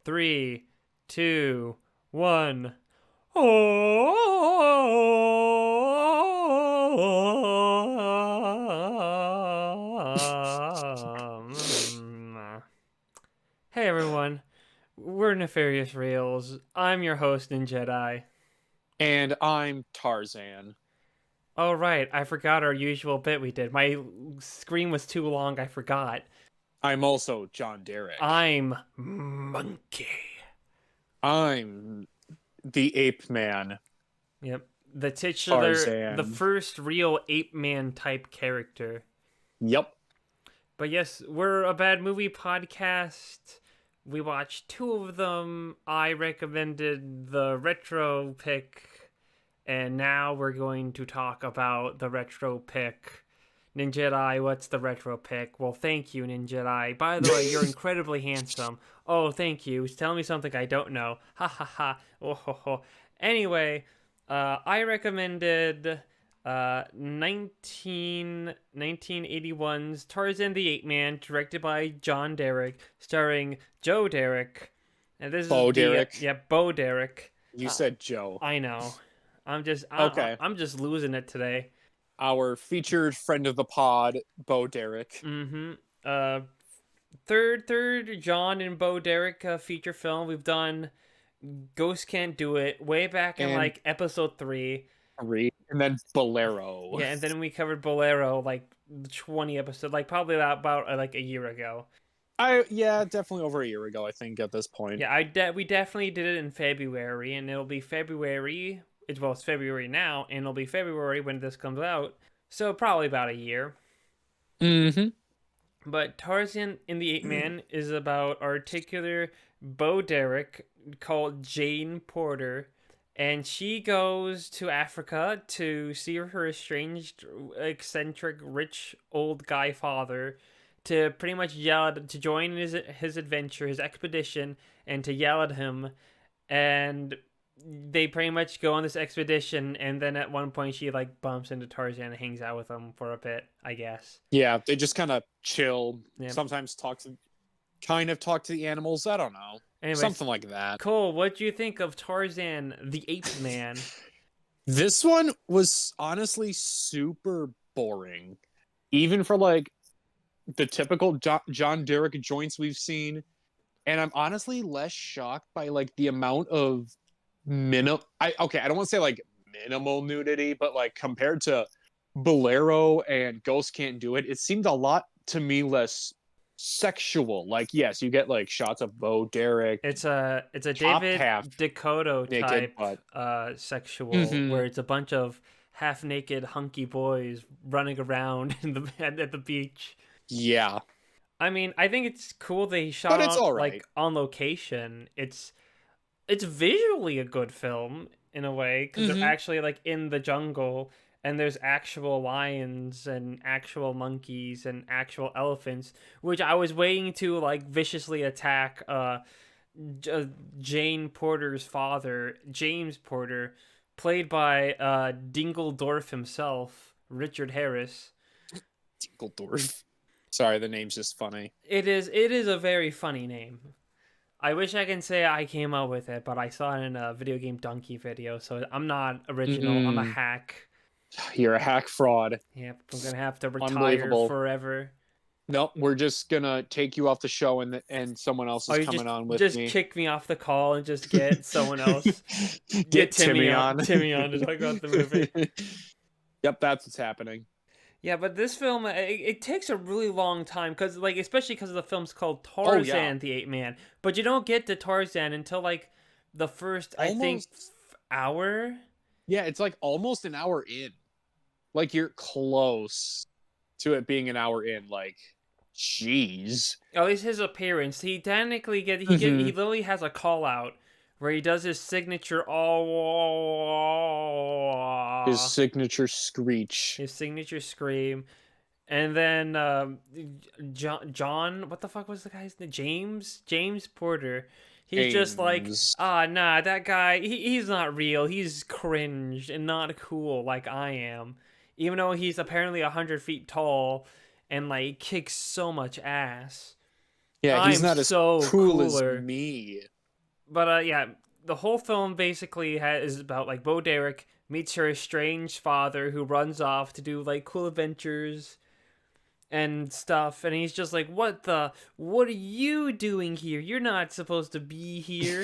3, 2, 1. Hey everyone, we're Nefarious Reels. I'm your host, Jedi. And I'm Tarzan. Oh right, I forgot our usual bit we did. My screen was too long, I forgot. I'm also John Derek. I'm Monkey. I'm the Ape Man, Yep. The Tarzan. first real ape man type character. Yep. But yes, we're a bad movie podcast. We watched two of them. I recommended the retro pick, and now we're going to talk about the retro pick. Ninjedi, what's the retro pick? Well, thank you, Ninjedi. By the way, you're incredibly handsome. Oh, thank you. Tell me something I don't know. Ha ha ha. Oh ho ho. Anyway, I recommended 1981's Tarzan the Ape Man, directed by John Derek, starring Joe Derek. And this is Bo Derek. Bo Derek. You said Joe. I know. Okay. I'm just losing it today. Our featured friend of the pod, Bo Derek. Mm-hmm. Uh, third John and Bo Derek feature film. We've done Ghost Can't Do It way back in And like episode 3. and then Bolero. Yeah, and then we covered Bolero like 20 episodes, like probably about like a year ago. Definitely over a year ago, I think, at this point. Yeah, we definitely did it in February, and it'll be February. It's February now, and it'll be February when this comes out. So probably about a year. Mm-hmm. But Tarzan in the Ape Man is about our titular Bo Derek called Jane Porter, and she goes to Africa to see her estranged, eccentric, rich old guy father, to pretty much to join his adventure, his expedition, and to yell at him. And they pretty much go on this expedition, and then at one point she like bumps into Tarzan and hangs out with him for a bit, I guess. Yeah, they just kind of chill. Yeah. Sometimes talk to the animals. I don't know. Anyways, something like that. Cole, what do you think of Tarzan the Ape Man? This one was honestly super boring, even for like the typical John Derek joints we've seen. And I'm honestly less shocked by like the amount of I don't want to say like minimal nudity, but like compared to Bolero and Ghost Can't Do It, it seemed a lot to me less sexual. Like, yes, you get like shots of Bo Derek. It's a David Dakota type sexual, where it's a bunch of half naked hunky boys running around at the beach. Yeah. I mean, I think it's cool they shot right. on location. It's visually a good film in a way, because they're actually like in the jungle, and there's actual lions and actual monkeys and actual elephants, which I was waiting to like viciously attack Jane Porter's father, James Porter, played by Dingledorf himself, Richard Harris. Dingledorf. Sorry, the name's just funny. It is a very funny name. I wish I can say I came up with it, but I saw it in a video game donkey video, so I'm not original. I'm a hack. You're a hack fraud. Yep, I'm gonna have to retire forever. Nope, we're just gonna take you off the show, and someone else is coming on with me. Just kick me off the call and just get someone else. get Timmy on. Timmy on to talk about the movie. Yep, that's what's happening. Yeah, but this film, it takes a really long time, because like, especially because the film's called Tarzan the Ape Man, but you don't get to Tarzan until like the first I think hour. Yeah, it's like almost an hour in. Like, you're close to it being an hour in. Like, jeez. At least his appearance, he technically he literally has a call out where he does his signature his signature screech, his signature scream, and then John, what the fuck was the guy's name? James Porter. He's just like, nah, that guy, he's not real. He's cringed and not cool like I am. Even though he's apparently 100 feet tall and like kicks so much ass. Yeah, he's not as cool as me. But yeah, the whole film basically is about like Bo Derek meets her estranged father who runs off to do like cool adventures and stuff, and he's just like, what are you doing here? You're not supposed to be here.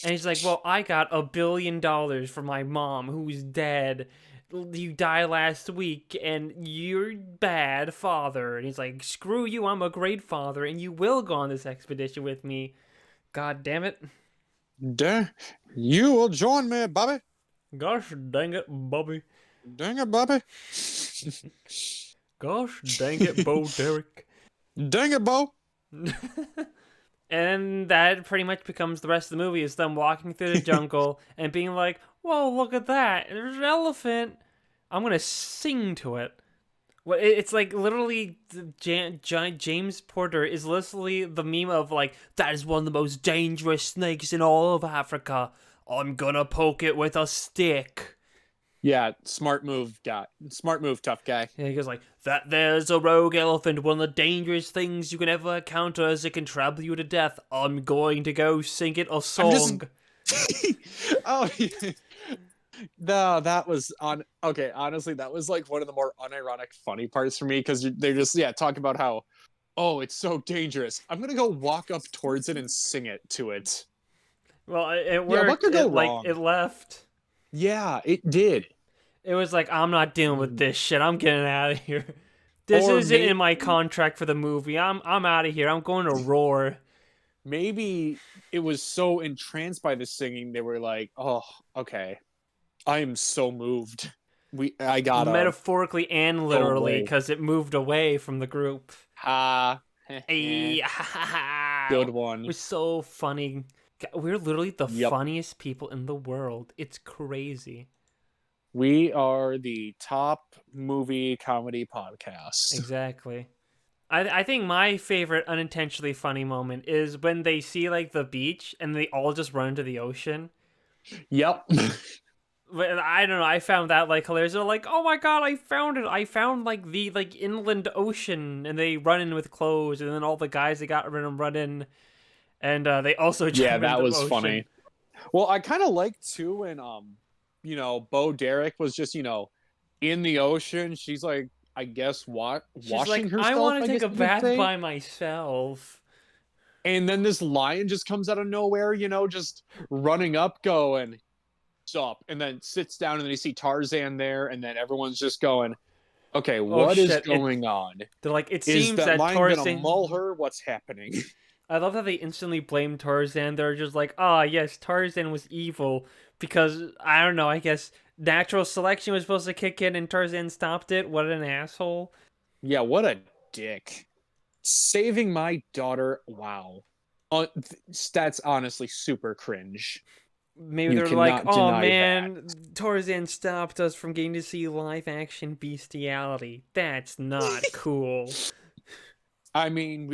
And he's like, well, I got $1 billion for my mom who's dead. You died last week and you're bad father. And he's like, screw you, I'm a great father and you will go on this expedition with me. God damn it. You will join me, Bobby. Gosh dang it, Bobby. Dang it, Bobby. Gosh dang it, Bo Derek. Dang it, Bo. And that pretty much becomes the rest of the movie, is them walking through the jungle and being like, whoa, look at that. There's an elephant. I'm going to sing to it. Well, it's like literally James Porter is literally the meme of like, that is one of the most dangerous snakes in all of Africa. I'm going to poke it with a stick. Yeah, smart move, guy. Smart move, tough guy. And he goes like, that there's a rogue elephant, one of the dangerous things you can ever encounter as it can trample you to death. I'm going to go sing it a song. Oh, yeah. No, that was on. Okay, honestly, that was like one of the more unironic, funny parts for me because they're just talking about how, oh, it's so dangerous. I'm gonna go walk up towards it and sing it to it. Well, it worked. Yeah, what could go wrong? Like, it left. Yeah, it did. It was like, I'm not dealing with this shit. I'm getting out of here. This Or isn't in my contract for the movie. I'm out of here. I'm going to Roar. Maybe it was so entranced by the singing they were like, oh, okay, I am so moved. I gotta Metaphorically and literally, because it moved away from the group. Ha. Good one. It was so funny. We're literally the funniest people in the world. It's crazy. We are the top movie comedy podcast. Exactly. I think my favorite unintentionally funny moment is when they see like the beach and they all just run into the ocean. Yep. But I don't know. I found that like hilarious. They're like, "Oh my god, I found it! I found like the inland ocean," and they run in with clothes, and then all the guys they got run in, and they also jump that into was the ocean. funny. Well, I kind of liked too when Bo Derek was just in the ocean. She's like, I guess washing herself. I want to take a bath by myself. And then this lion just comes out of nowhere, just running up, going, up, and then sits down, and then you see Tarzan there, and then everyone's just going, okay, what is going on? They're like, it seems that lion Tarzan gonna maul her? What's happening? I love how they instantly blame Tarzan. They're just like, ah, yes, Tarzan was evil because, I don't know, I guess natural selection was supposed to kick in and Tarzan stopped it. What an asshole. Yeah, what a dick. Saving my daughter, wow. That's honestly super cringe. Maybe they're like, oh man, Tarzan stopped us from getting to see live action bestiality. That's not cool. I mean,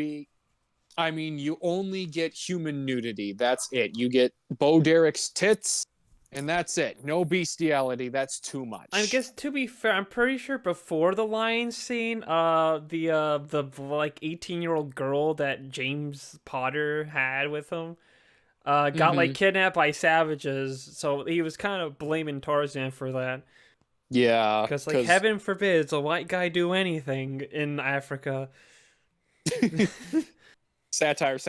you only get human nudity. That's it. You get Bo Derek's tits, and that's it. No bestiality. That's too much. I guess to be fair, I'm pretty sure before the lion scene, the like 18-year-old girl that James Potter had with him, got like kidnapped by savages, so he was kind of blaming Tarzan for that. Yeah, because like heaven forbids a white guy do anything in Africa. Satire.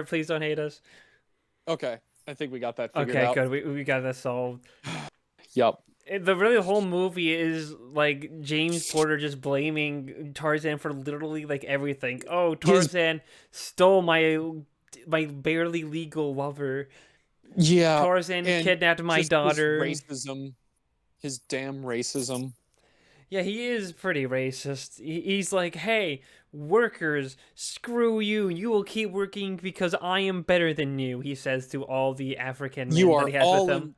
Please don't hate us. Okay, I think we got that figured out. Okay, good. We got that solved. Yep. The whole movie is like James Porter just blaming Tarzan for literally like everything. Oh, Tarzan stole my barely legal lover. Yeah. Tarzan kidnapped my daughter. His damn racism. Yeah, he is pretty racist. He's like, hey, workers, screw you. You will keep working because I am better than you, he says to all the African men that he has with him.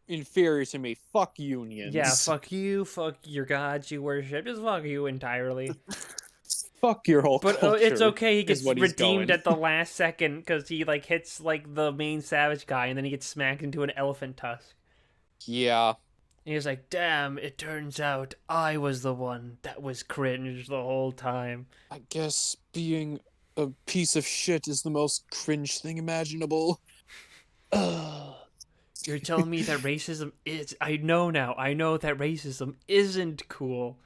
Inferior to me. Fuck unions. Yeah, fuck you. Fuck your gods you worship. Just fuck you entirely. Fuck your whole culture. But it's okay. He gets redeemed at the last second because he like hits like the main savage guy and then he gets smacked into an elephant tusk. Yeah. And he's like, damn, it turns out I was the one that was cringe the whole time. I guess being a piece of shit is the most cringe thing imaginable. Ugh. You're telling me that racism is... I know now. I know that racism isn't cool.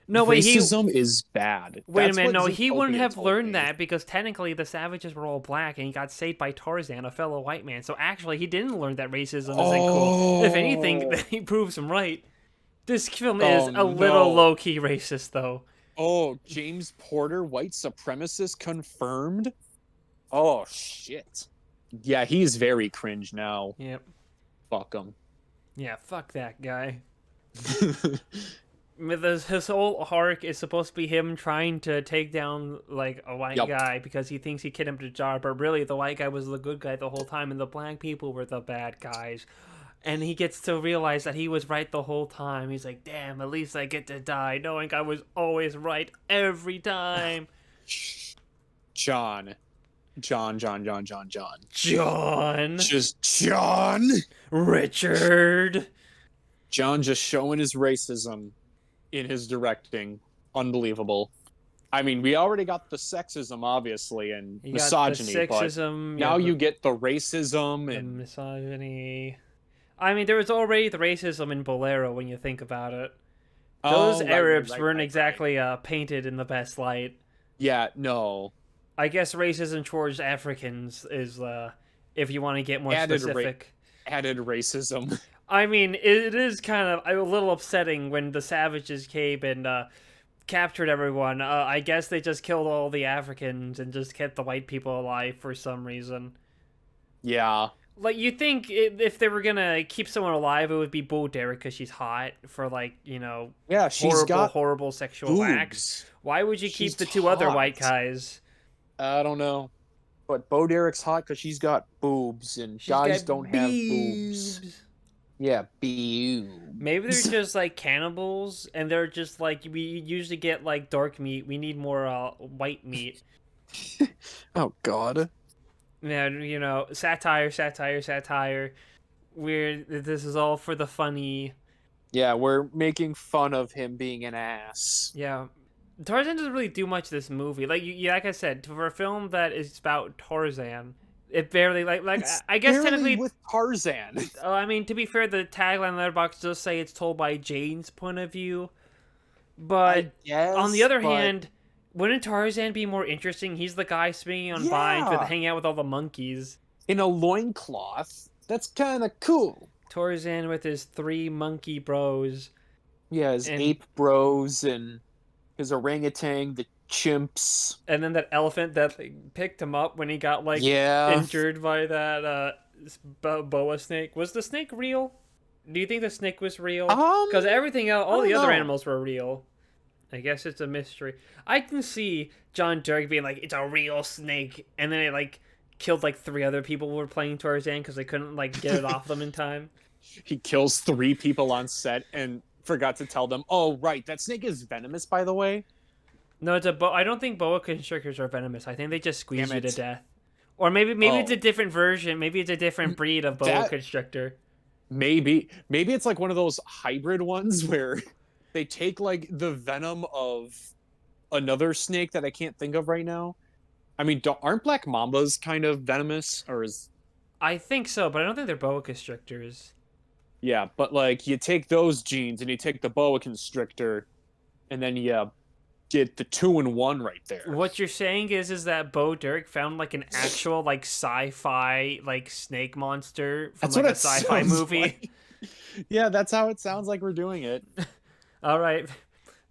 No, wait, Racism is bad. Wait a That's minute, what no, he wouldn't Zootopia have told learned me. that because technically the savages were all black and he got saved by Tarzan, a fellow white man. So actually, he didn't learn that racism isn't cool. If anything, Oh, he proves him right. This film is oh a little no. low-key racist, though. Oh, James Porter, white supremacist confirmed? Oh shit. Yeah, he's very cringe now. Yep. Fuck him. Yeah, fuck that guy. His whole arc is supposed to be him trying to take down like a white Yep. guy because he thinks he kidnapped a jar, but really the white guy was the good guy the whole time and the black people were the bad guys. And he gets to realize that he was right the whole time. He's like, damn, at least I get to die knowing I was always right every time. John. John. John. Just John. Richard. John just showing his racism in his directing. Unbelievable. I mean, we already got the sexism, obviously, and You misogyny, got the but sexism. now The you get the racism the and misogyny. I mean, there was already the racism in Bolero when you think about it. Those oh, Arabs weren't right. exactly painted in the best light. Yeah, no. I guess racism towards Africans is, if you want to get more specific. Added racism. I mean, it is kind of a little upsetting when the savages came and captured everyone. I guess they just killed all the Africans and just kept the white people alive for some reason. Yeah. Like, you think if they were gonna keep someone alive, it would be Bo Derek because she's hot for, like, you know, Yeah, she's got horrible sexual acts. boobs. Why would you She's keep the two other hot. white guys? I don't know. But Bo Derek's hot because she's got boobs, and She's guys got don't have boobs. Yeah, boobs. Maybe they're just, like, cannibals, and they're just, like, we usually get, like, dark meat. We need more white meat. Oh, God. Yeah, you know, satire. This is all for the funny. Yeah, we're making fun of him being an ass. Yeah. Tarzan doesn't really do much this movie. Like like I said, for a film that is about Tarzan, it barely It's I guess barely technically with Tarzan. I mean, to be fair, the tagline Letterboxd does say it's told by Jane's point of view. But on the other hand, wouldn't Tarzan be more interesting? He's the guy swinging on vines with hanging out with all the monkeys. In a loincloth, that's kind of cool. Tarzan with his 3 monkey bros. Yeah, his ape bros and his orangutan, the chimps. And then that elephant that picked him up when he got, like, injured by that boa snake. Was the snake real? Do you think the snake was real? Because everything else, all the other animals were real. I guess it's a mystery. I can see John Derek being like, it's a real snake. And then it, like, killed, like, 3 other people who were playing Tarzan because they couldn't, like, get it off them in time. He kills 3 people on set and forgot to tell them, oh, right, that snake is venomous, by the way. No, it's a I don't think boa constrictors are venomous. I think they just squeeze you to death. Or maybe it's a different version. Maybe it's a different breed of boa constrictor. Maybe it's like one of those hybrid ones where they take, like, the venom of another snake that I can't think of right now. I mean, aren't black mambas kind of venomous? Or is... I think so, but I don't think they're boa constrictors. Yeah, but, like, you take those genes and you take the boa constrictor, and then you get the 2-in-1 right there. What you're saying is that Bo Derek found, like, an actual, like, sci-fi, like, snake monster from, like, a sci-fi movie. Like. Yeah, that's how it sounds like we're doing it. All right.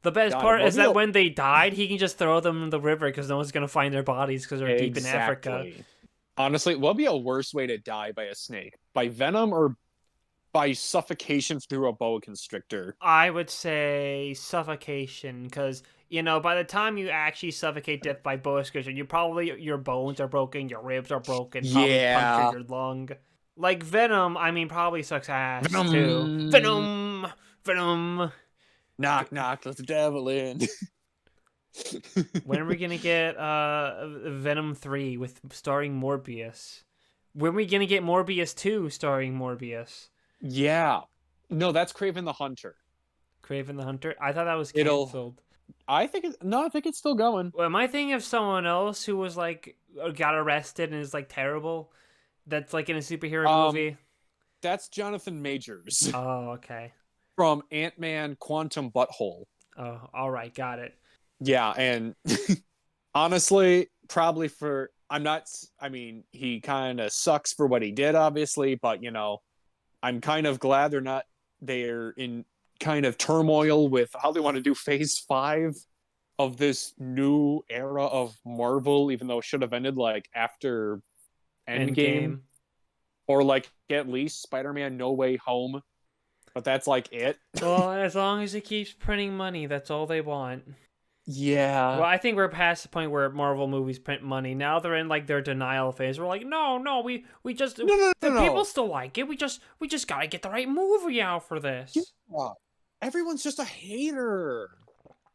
The best part is that when they died, he can just throw them in the river because no one's going to find their bodies because they're deep in Africa. Honestly, what would be a worse way to die by a snake? By venom or by suffocation through a boa constrictor? I would say suffocation because, you know, by the time you actually suffocate death by boa constrictor, your bones are broken, your ribs are broken, probably punctured your lung. Like venom, I mean, probably sucks ass too. Venom. Knock, knock, let the devil in. When are we gonna get Venom 3 starring Morbius? When are we gonna get Morbius 2 starring Morbius? Yeah. No, that's Kraven the Hunter. Kraven the Hunter? I thought that was canceled. I think it's still going. Well, am I thinking of someone else who was, like, got arrested and is, like, terrible? That's like in a superhero Um, movie. that's Jonathan Majors Oh, okay. from Ant-Man Quantum Butthole. Oh, all right, got it. Yeah, and honestly, probably for I'm not. I mean, he kind of sucks for what he did, obviously, but I'm kind of glad they're in kind of turmoil with how they want to do Phase 5 of this new era of Marvel, even though it should have ended like after Endgame Endgame. or like at least Spider-Man No Way Home. But that's like it. Well, as long as it keeps printing money, that's all they want. Well, Yeah. I think we're past the point where Marvel movies print money. Now they're in like their denial phase. We're like, no, no, we just No, no, the no, people no. still like it. We just gotta get the right movie out for this. Yeah. Everyone's just a hater.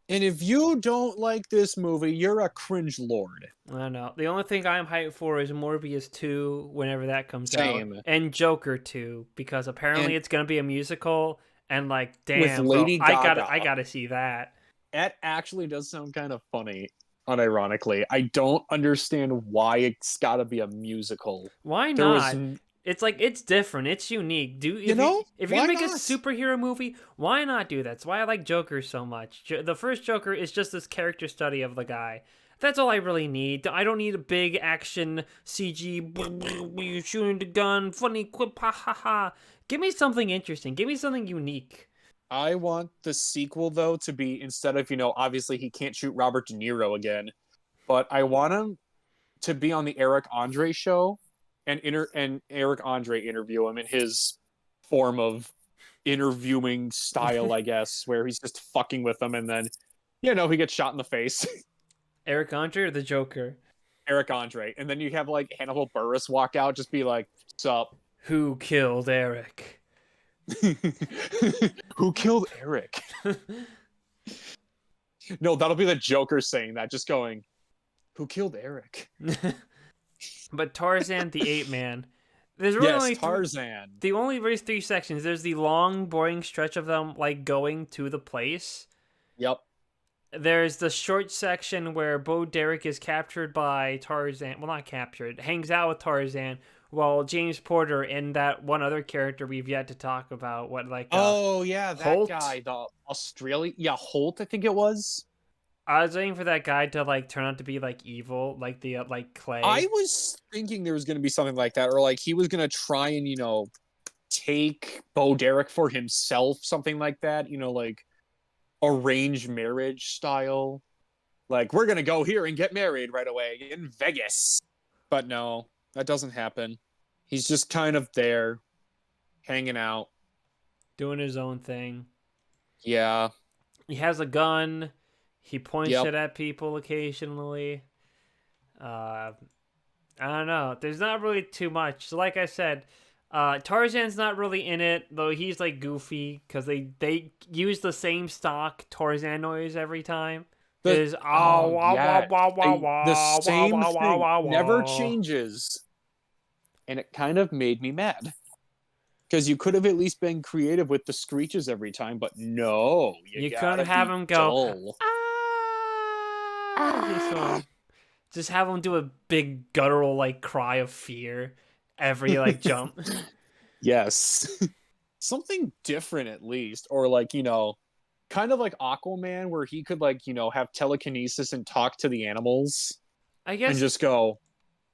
And if you don't like this movie, you're a cringe lord. I don't know. The only thing I'm hyped for is Morbius 2 whenever that comes out, Same. and Joker 2 because apparently And it's gonna be a musical. And like, with damn, bro, Lady I Gaga, gotta see that. that actually does sound kind of funny, unironically. I don't understand why it's got to be a musical. Why There was, not? It's like it's different. It's unique. Do you know, if you're why gonna make a not? superhero movie, why not do that? That's why I like Joker so much. The first Joker is just this character study of the guy. That's all I really need. I don't need a big action CG shooting the gun, funny quip, ha ha ha. Give me something interesting. Give me something unique. I want the sequel, though, to be instead of, obviously he can't shoot Robert De Niro again, but I want him to be on the Eric Andre show and Eric Andre interview him in his form of interviewing style, I guess, where he's just fucking with them and then, he gets shot in the face. Eric Andre or the Joker? Eric Andre. And then you have like Hannibal Buress walk out, just be like, sup? Who killed Eric? Who killed Eric? No, that'll be the Joker saying that, just going, who killed Eric? But Tarzan the Ape Man. There's really Yes, only Tarzan. the only there's three sections. There's the long, boring stretch of them like going to the place. Yep. There's the short section where Bo Derek is captured by Tarzan. Well, not captured. Hangs out with Tarzan while James Porter and that one other character we've yet to talk about. Oh yeah, that Holt? guy, the Australian, yeah, Holt, I think it was. I was waiting for that guy to like turn out to be like evil, like the like Clay. I was thinking there was going to be something like that, or like he was going to try and take Bo Derek for himself, something like that. Like arranged marriage style. Like we're going to go here and get married right away in Vegas. But no, that doesn't happen. He's just kind of there, hanging out, doing his own thing. Yeah. He has a gun. He points Yep. it at people occasionally. I don't know. There's not really too much. So like I said, Tarzan's not really in it, though he's like goofy because they use the same stock Tarzan noise every time. Is The same wah thing wah never wah. changes, and it kind of made me mad because you could have at least been creative with the screeches every time, but no, You couldn't gotta have be him go dull. this one. Just have him do a big guttural like cry of fear every like jump. Yes, something different at least, or like kind of like Aquaman, where he could like have telekinesis and talk to the animals I and guess. just go,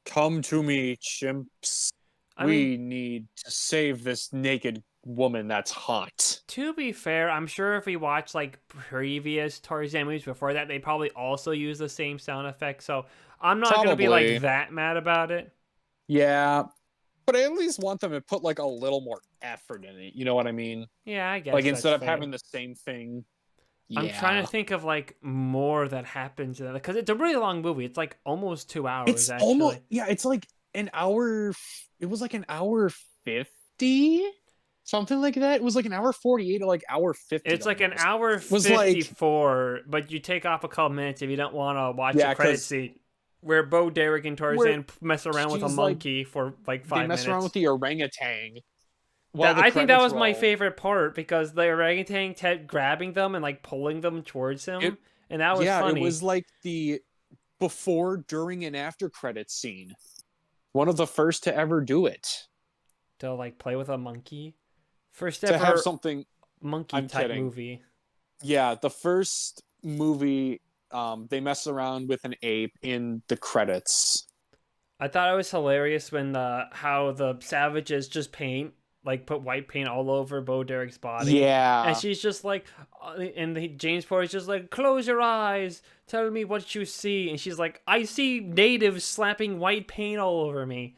"Come to me, chimps. I mean, We need to save this naked woman that's hot." to be fair, I'm sure if we watch like previous Tarzan movies before that, they probably also use the same sound effect. So I'm not gonna be Probably. like that mad about it. Yeah, but I at least want them to put like a little more effort in it. You know what I mean? Yeah, I guess Like that's instead of fair. having the same thing. I'm trying Yeah. to think of like more that happens in it because it's a really long movie. It's like almost 2 hours. It's actually. almost it's like an hour. It was like an hour 50, something like that. It was like an hour 48 to like hour 50. It's like an almost. hour Was like 54, but you take off a couple minutes if you don't want to watch Yeah, a credit 'cause- scene where Bo Derek and Tarzan mess around with a she's, like- monkey for like they 5 mess minutes. around with the orangutan. while the I think that credits was my roll. favorite part because the orangutan kept grabbing them and like pulling them towards him, and that was funny. It was like the before, during, and after credits scene One of the first to ever do it. To like play with a monkey. First To have ever something. monkey I'm type kidding. movie. Yeah, the first movie, they mess around with an ape in the credits. I thought it was hilarious when how the savages just paint, like put white paint all over Bo Derek's body, and Yeah. she's just like, James Porter's just like, close your eyes, tell me what you see, and she's like, I see natives slapping white paint all over me,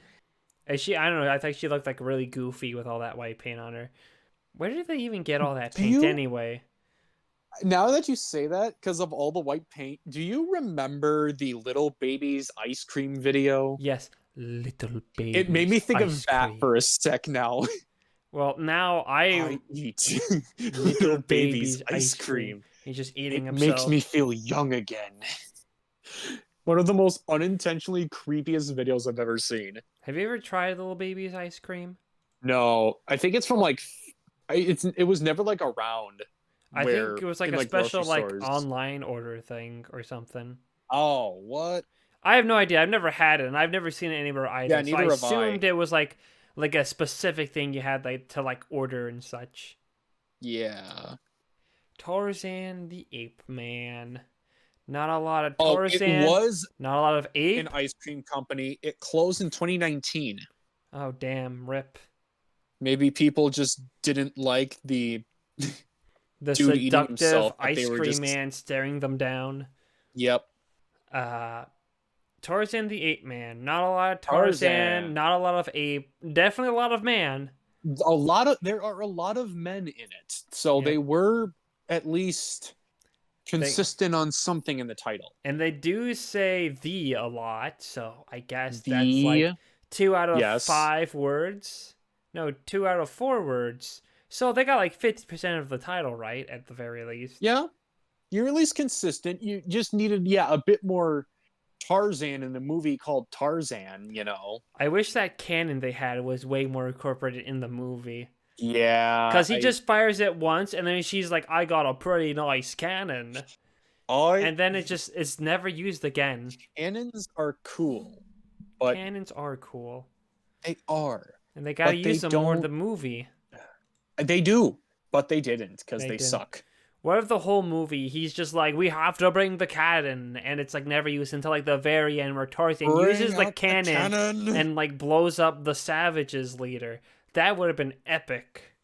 and I don't know, I think she looked like really goofy with all that white paint on her. Where did they even get all that Do paint you, anyway? now that you say that, because of all the white paint, do you remember the Little Baby's ice cream video? Yes, little It made me baby's think ice of that cream. for a sec now. Well, now I I eat little Little Baby's baby's ice ice cream. cream. He's just eating It makes himself. me feel young again. One of the most unintentionally creepiest videos I've ever seen. Have you ever tried little baby's ice cream? No, I think it's from like it was never like around I think where it was like in a like grocery special like stores. online order thing or something. Oh, what? I have no idea. I've never had it and I've never seen it anywhere Yeah, either. So I neither have I. assumed it was like a specific thing you had like to like order and such. Yeah. Tarzan the Ape Man. Not a lot of Oh, it Tarzan, was not a lot of an ape. ice cream company. It closed in 2019. Oh damn, rip. Maybe people just didn't like the The dude eating seductive himself, but they ice were cream just, man staring them down. yep. Uh Tarzan the Ape Man. Not a lot of Tarzan, Tarzan. not a lot of ape. Definitely a lot of man. There are a lot of men in it. So Yep. they were at least They consistent on something in the title. and they do say the a lot, so I guess that's like The yes. 2 out of 5 words. No, 2 out of 4 words. So they got like 50% of the title right at the very least. Yeah. You're at least consistent. You just needed, yeah, a bit more Tarzan in the movie called Tarzan, you know. I wish that cannon they had was way more incorporated in the movie. Yeah, Cause he just fires it once and then she's like, I got a pretty nice cannon. I And then it's never used again. cannons are cool, but Cannons are cool. they are. And they gotta But they use them more in the don't movie. they do, but they didn't because They they didn't. suck. What if the whole movie he's just like, we have to bring the cannon, and it's like never used until like the very end where Tarzan uses the Bring out the cannon cannon. and like blows up the savages leader. That would have been epic.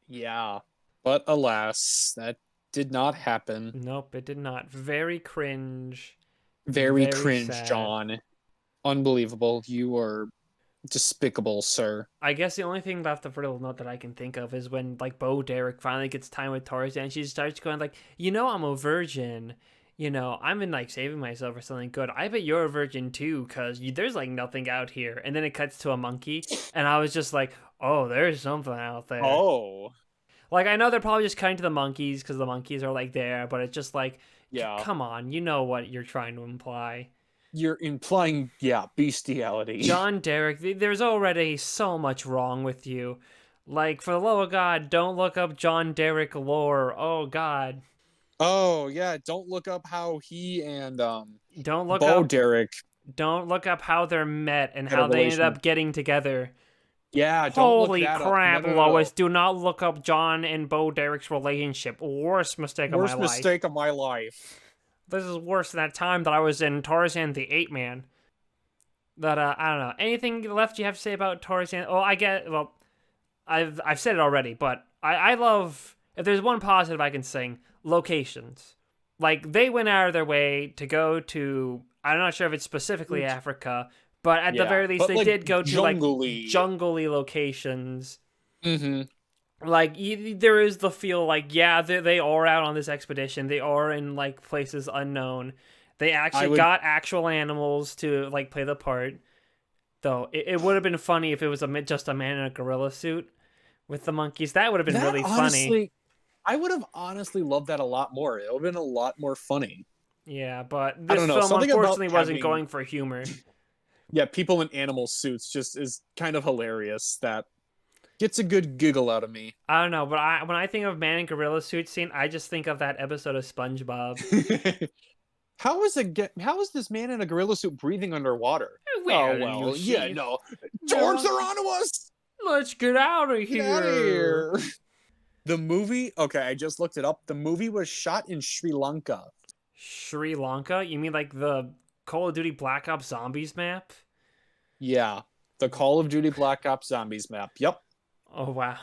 Yeah. But alas, that did not happen. Nope, it did not. Very cringe. Very Very cringe, sad. John. Unbelievable. You are despicable, sir. I guess the only thing left of Riddle Note that I can think of is when like Bo Derek finally gets time with Tarzan and she starts going like, I'm a virgin. I'm in like saving myself or something good. I bet you're a virgin too, cause there's like nothing out here. And then it cuts to a monkey, and I was just like, oh, there's something out there. Oh. Like I know they're probably just cutting to the monkeys because the monkeys are like there, but it's just like, Yeah. come on, you know what you're trying to imply. You're implying, yeah, bestiality. John Derek, there's already so much wrong with you. Like, for the love of God, don't look up John Derek lore. Oh, God. Oh, yeah, don't look up how he and Don't look Bo up. Derek Don't look up how they're met and had a how they ended relation. up getting together. Yeah, don't look Holy that up. crap, No. Lois! Do not look up John and Bo Derek's relationship. Worst mistake of my Worst life. mistake of my life. This is worse than that time that I was in Tarzan the Ape Man. That I don't know. Anything left you have to say about Tarzan? Oh, I've said it already, but I love, if there's one positive I can sing, locations. Like they went out of their way to go to, I'm not sure if it's specifically Africa, but at the very least they did go to like jungly locations. Mm-hmm. Like there is the feel like they are out on this expedition. They are in like places unknown. They actually got actual animals to like play the part. Though it would have been funny if it was just a man in a gorilla suit with the monkeys. That would have been really funny. I would have honestly loved that a lot more. It would have been a lot more funny. Yeah, but this film Something unfortunately wasn't going for humor. Yeah, people in animal suits just is kind of hilarious. That gets a good giggle out of me. I don't know, but when I think of man in gorilla suit scene, I just think of that episode of SpongeBob. How is this man in a gorilla suit breathing underwater? Oh Where do you well, yeah, see? no. George, No, they're onto us! let's get out of Get out of here. here! The movie, okay, I just looked it up. The movie was shot in Sri Lanka. Sri Lanka? You mean like the Call of Duty Black Ops Zombies map? Yeah. The Call of Duty Black Ops Zombies map. Yep. Oh wow.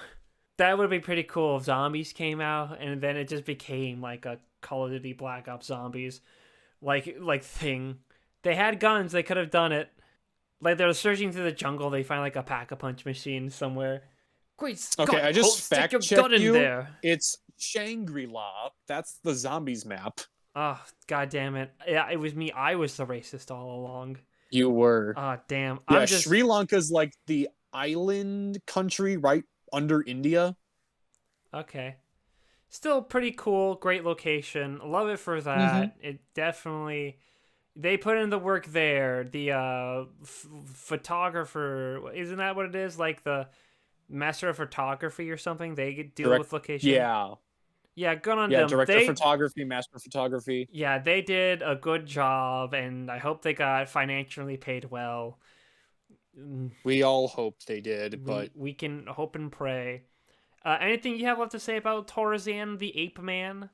That would be pretty cool if zombies came out and then it just became like a Call of Duty Black Ops Zombies like thing. They had guns, they could have done it. Like they were searching through the jungle, they find like a pack-a-punch machine somewhere. Great Okay, Scott! I Hold, just stick fact your gun checked in you. there. It's Shangri-La. That's the zombies map. Oh, god damn it! Yeah, it was me. I was the racist all along. You were. Ah, damn. Yeah, I'm just Sri Lanka's like the island country right under India. okay. Still pretty cool. Great location. Love it for Mm-hmm. that. It definitely they put in the work there. The photographer, isn't that what it is? Like the master of photography or something. They deal Direct. with location. Yeah. Yeah, good on Yeah, them. director of They photography, master of photography. yeah, they did a good job, and I hope they got financially paid well. Mm, We all hoped they did, but we can hope and pray. Anything you have left to say about Tarzan the Ape Man?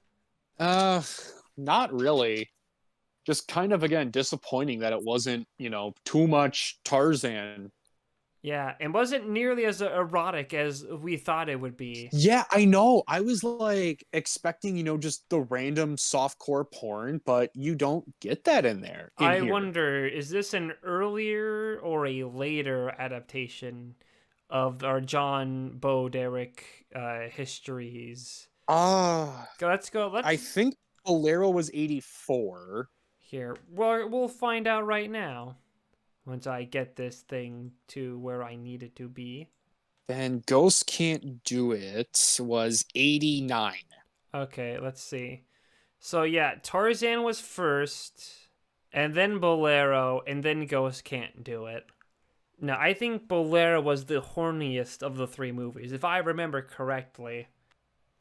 uh not really. Just kind of again disappointing that it wasn't, too much Tarzan. Yeah, and wasn't nearly as erotic as we thought it would be. Yeah, I know. I was like expecting, just the random softcore porn, but you don't get that in I here. wonder, is this an earlier or a later adaptation of our John Bo Derek histories? Ah, Let's go. I Let's think Bolero was 84. here. Well, we'll find out right now once I get this thing to where I need it to be. Then Ghost Can't Do It was 89. Okay, let's see. So yeah, Tarzan was first, and then Bolero, and then Ghost Can't Do It. Now, I think Bolero was the horniest of the three movies, if I remember correctly.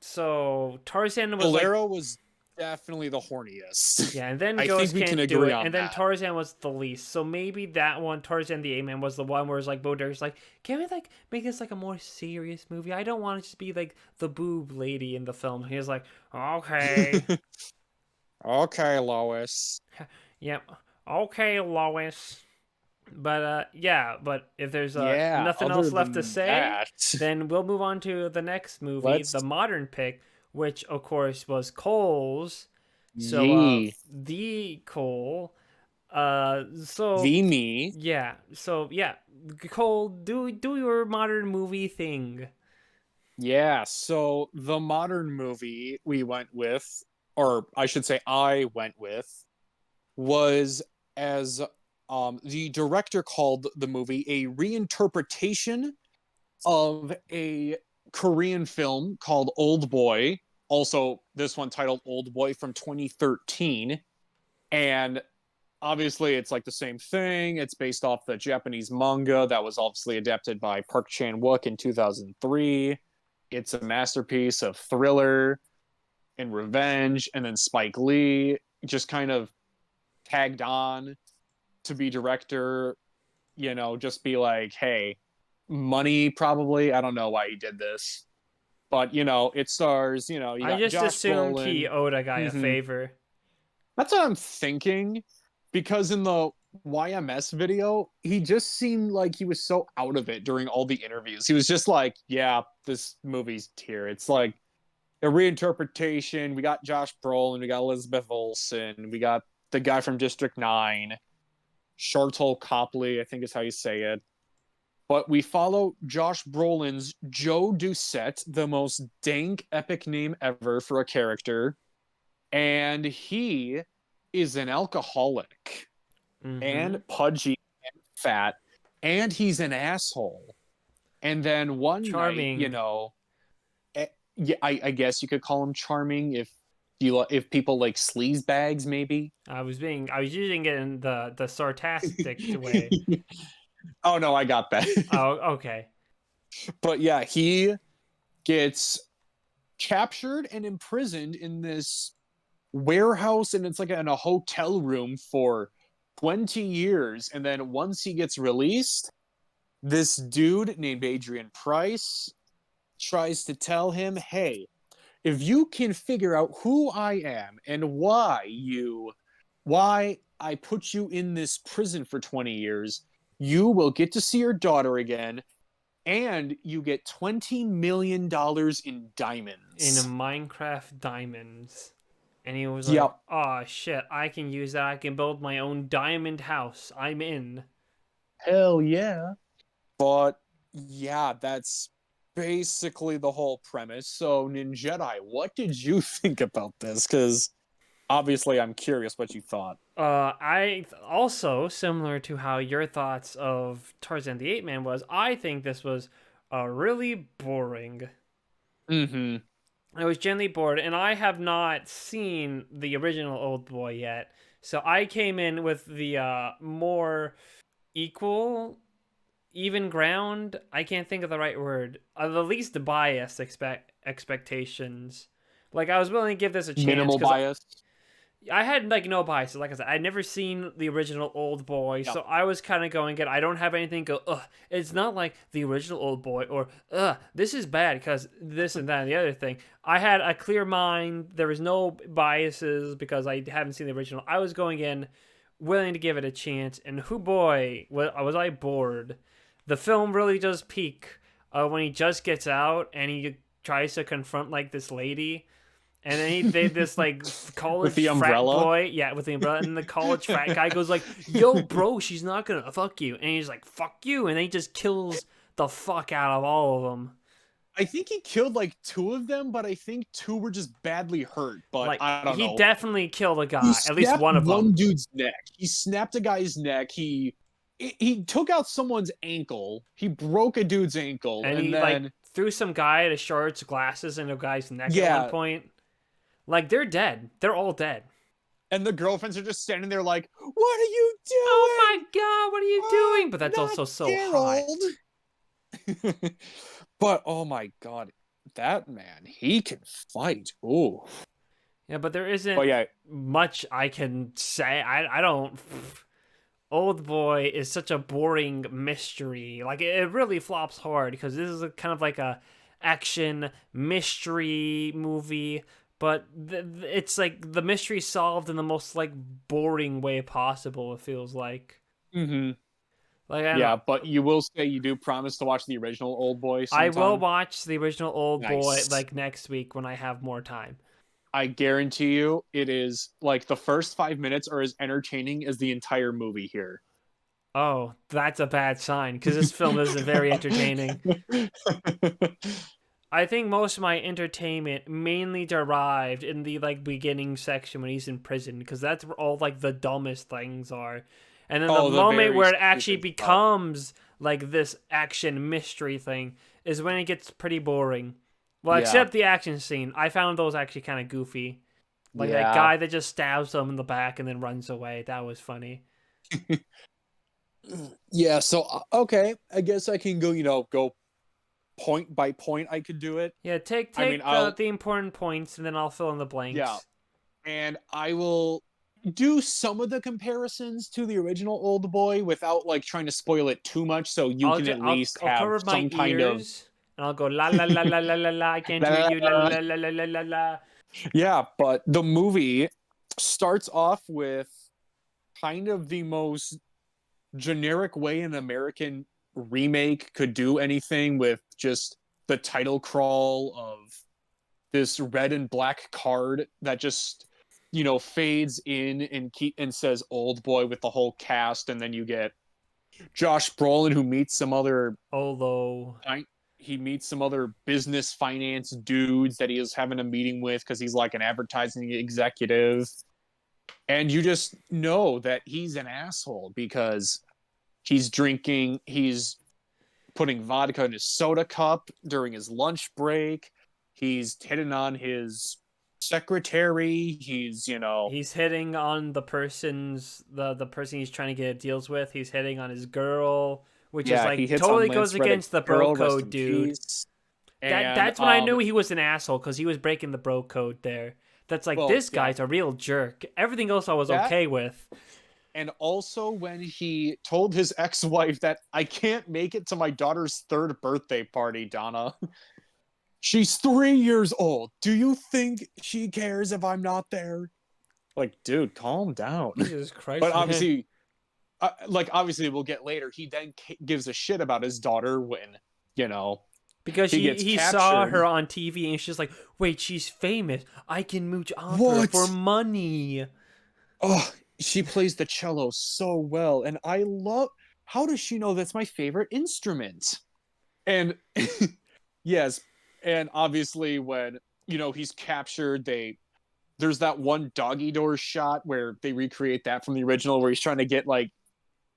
So Tarzan was like, Bolero was definitely the horniest. yeah, and then I think Ghost we can Can't Do agree It, on and then that. Tarzan was the least. So maybe that one, Tarzan the Ape Man, was the one where it's like Bo Derek's like, can we like make this like a more serious movie? I don't want it to just be like the boob lady in the film. He was like, okay, Okay, Lois. yep, okay, Lois. But yeah, but if there's Yeah, nothing other else left to than say, that, then we'll move on to the next movie, let's the modern pick, which of course was Cole's. So Yee. the Cole. So The me. yeah, Cole, do your modern movie thing. Yeah, so the modern movie we went with, or I should say I went with, was as the director called the movie a reinterpretation of a Korean film called Oldboy. Also, this one titled Oldboy from 2013. And obviously, it's like the same thing. It's based off the Japanese manga that was obviously adapted by Park Chan Wook in 2003. It's a masterpiece of thriller and revenge. And then Spike Lee just kind of tagged on to be director, just be like, hey, money probably. I don't know why he did this. But, it stars, you I got just Josh assumed he Brolin. owed a guy a Mm-hmm. favor. That's what I'm thinking. Because in the YMS video, he just seemed like he was so out of it during all the interviews. He was just like, yeah, this movie's here. It's like a reinterpretation. We got Josh Brolin, we got Elizabeth Olsen, we got the guy from District 9, Shartel Copley, I think is how you say it. But we follow Josh Brolin's Joe Doucette, the most dank epic name ever for a character. And he is an alcoholic Mm-hmm. and pudgy and fat, and he's an asshole. And then one night, Charming. yeah, I guess you could call him charming if people like sleaze bags, maybe. I was using it in the sarcastic way. Oh no, I got that. Oh, okay. But yeah, he gets captured and imprisoned in this warehouse and it's like in a hotel room for 20 years. And then once he gets released, this dude named Adrian Price tries to tell him, hey, if you can figure out who I am and why I put you in this prison for 20 years, you will get to see your daughter again and you get $20 million in In diamonds. Minecraft diamonds. And he was like, Yep. oh shit, I can use that. I can build my own diamond house. I'm in. Hell yeah. But yeah, that's basically the whole premise. So, Ninjedi, what did you think about this? Because obviously, I'm curious what you thought. I also, similar to how your thoughts of Tarzan the Ape Man was, I think this was really boring. Mm-hmm. I was genuinely bored, and I have not seen the original Oldboy yet. So I came in with the more equal, even ground. I can't think of the right word. The least biased expectations. Like I was willing to give this a chance Minimal because bias. I had like no biases. Like I said, I'd never seen the original Old Boy, Yep. so I was kind of going, I don't have anything go, ugh, it's not like the original Old Boy, or, ugh, this is bad because this and that and the other thing. I had a clear mind. There was no biases because I haven't seen the original. I was going in willing to give it a chance, and who boy, was I bored. The film really does peak when he just gets out and he tries to confront like this lady, and then he did this like With college the frat umbrella. boy, yeah, with the umbrella, and the college frat guy goes like, "Yo, bro, she's not gonna fuck you," and he's like, "Fuck you," and then he just kills the fuck out of all of them. I think he killed like two of them, but I think two were just badly hurt. But Like I don't he know. definitely killed a He guy, at least snapped one of one them, dude's neck. He snapped a guy's neck. He took out someone's ankle. He broke a dude's ankle, and and he like then threw some guy at a shorts glasses into a guy's neck at one yeah, point. Like they're dead. They're all dead. and the girlfriends are just standing there like, "What are you Oh my doing? god, what are you doing? But that's Not also so hot. Gerald." But oh my god, that man, he can fight. Ooh. Yeah, but there But isn't yeah, much I can say. I don't. Old Boy is such a boring mystery. Like it really flops hard because this is kind of like a action mystery movie, but it's like the mystery solved in the most like boring way possible. It feels mm-hmm. like I don't know. Yeah, but you will say you do promise to watch the original Old Boy I will sometime. watch the original Old Boy Nice. like next week when I have more time. I guarantee you, it is like the first 5 minutes are as entertaining as the entire movie here. Oh, that's a bad sign because this film isn't very entertaining. I think most of my entertainment mainly derived in the like beginning section when he's in prison because that's where all like the dumbest things are. And then the Oh, the moment very where it actually stupid stuff. becomes like this action mystery thing is when it gets pretty boring. Well, Yeah, except the action scene. I found those actually kind of goofy. Like that yeah, guy that just stabs him in the back and then runs away. That was funny. yeah. So okay, I guess I can go. Go point by point. I could do it. Yeah, take I mean, take the important points and then I'll fill in the yeah, blanks. and I will do some of the comparisons to the original Old Boy without like trying to spoil it too much, so you I'll can ju- at I'll least I'll have cover my some kind of ears and I'll go la la la la la la la. I can't hear you la la la la la la la. yeah. But the movie starts off with kind of the most generic way an American remake could do anything, with just the title crawl of this red and black card that just fades in and says Old Boy with the whole cast, and then you get Josh Brolin, who meets some other Although he meets some other business finance dudes that he is having a meeting with because he's like an advertising executive, and you just know that he's an asshole because he's putting vodka in his soda cup during his lunch break. He's hitting on his secretary. he's hitting on the person he's trying to get deals with. He's hitting on his girl, which is Yeah, he like hits on totally Lance goes against the bro Reddick. Rest code, in dude. peace. That And that's when I knew he was an asshole because he was breaking the bro code there. that's like, Well, this yeah, guy's a real jerk. Everything else I was that, okay with. and also when he told his ex-wife that I can't make it to my daughter's 3rd birthday party, Donna. She's 3 years old. Do you think she cares if I'm not there? Like, dude, calm down. Jesus But Christ, man. obviously, obviously, we'll get later. He then gives a shit about his daughter when, you know, Because he gets he saw captured. her on TV and she's like, wait, she's famous. I can mooch off her for What? money. Oh, she plays the cello so well, and I love. How does she know that's my favorite instrument? And yes, and obviously when he's captured, there's that one doggy door shot where they recreate that from the original, where he's trying to get like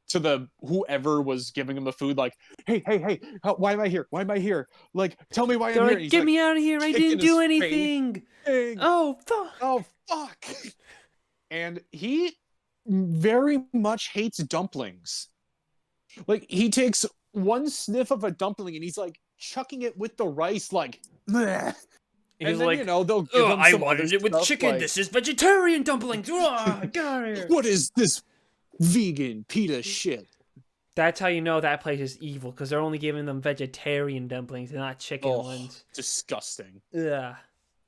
to the whoever was giving him the food, like, hey, why am I here? Why am I here? Like, tell me why They're I'm here. And like, he's get like me out of here. I kicking didn't his do face. anything. Dang. Oh, fuck. Oh fuck. And he very much hates dumplings. Like, he takes one sniff of a dumpling and he's like chucking it with the rice, like, bleh. He's And then like, they'll give him I some other wanted it with stuff, chicken. like, This is vegetarian dumplings. Get out of here. what is this vegan pita shit? That's how you know that place is evil, because they're only giving them vegetarian dumplings and not chicken ones. Disgusting. Ugh.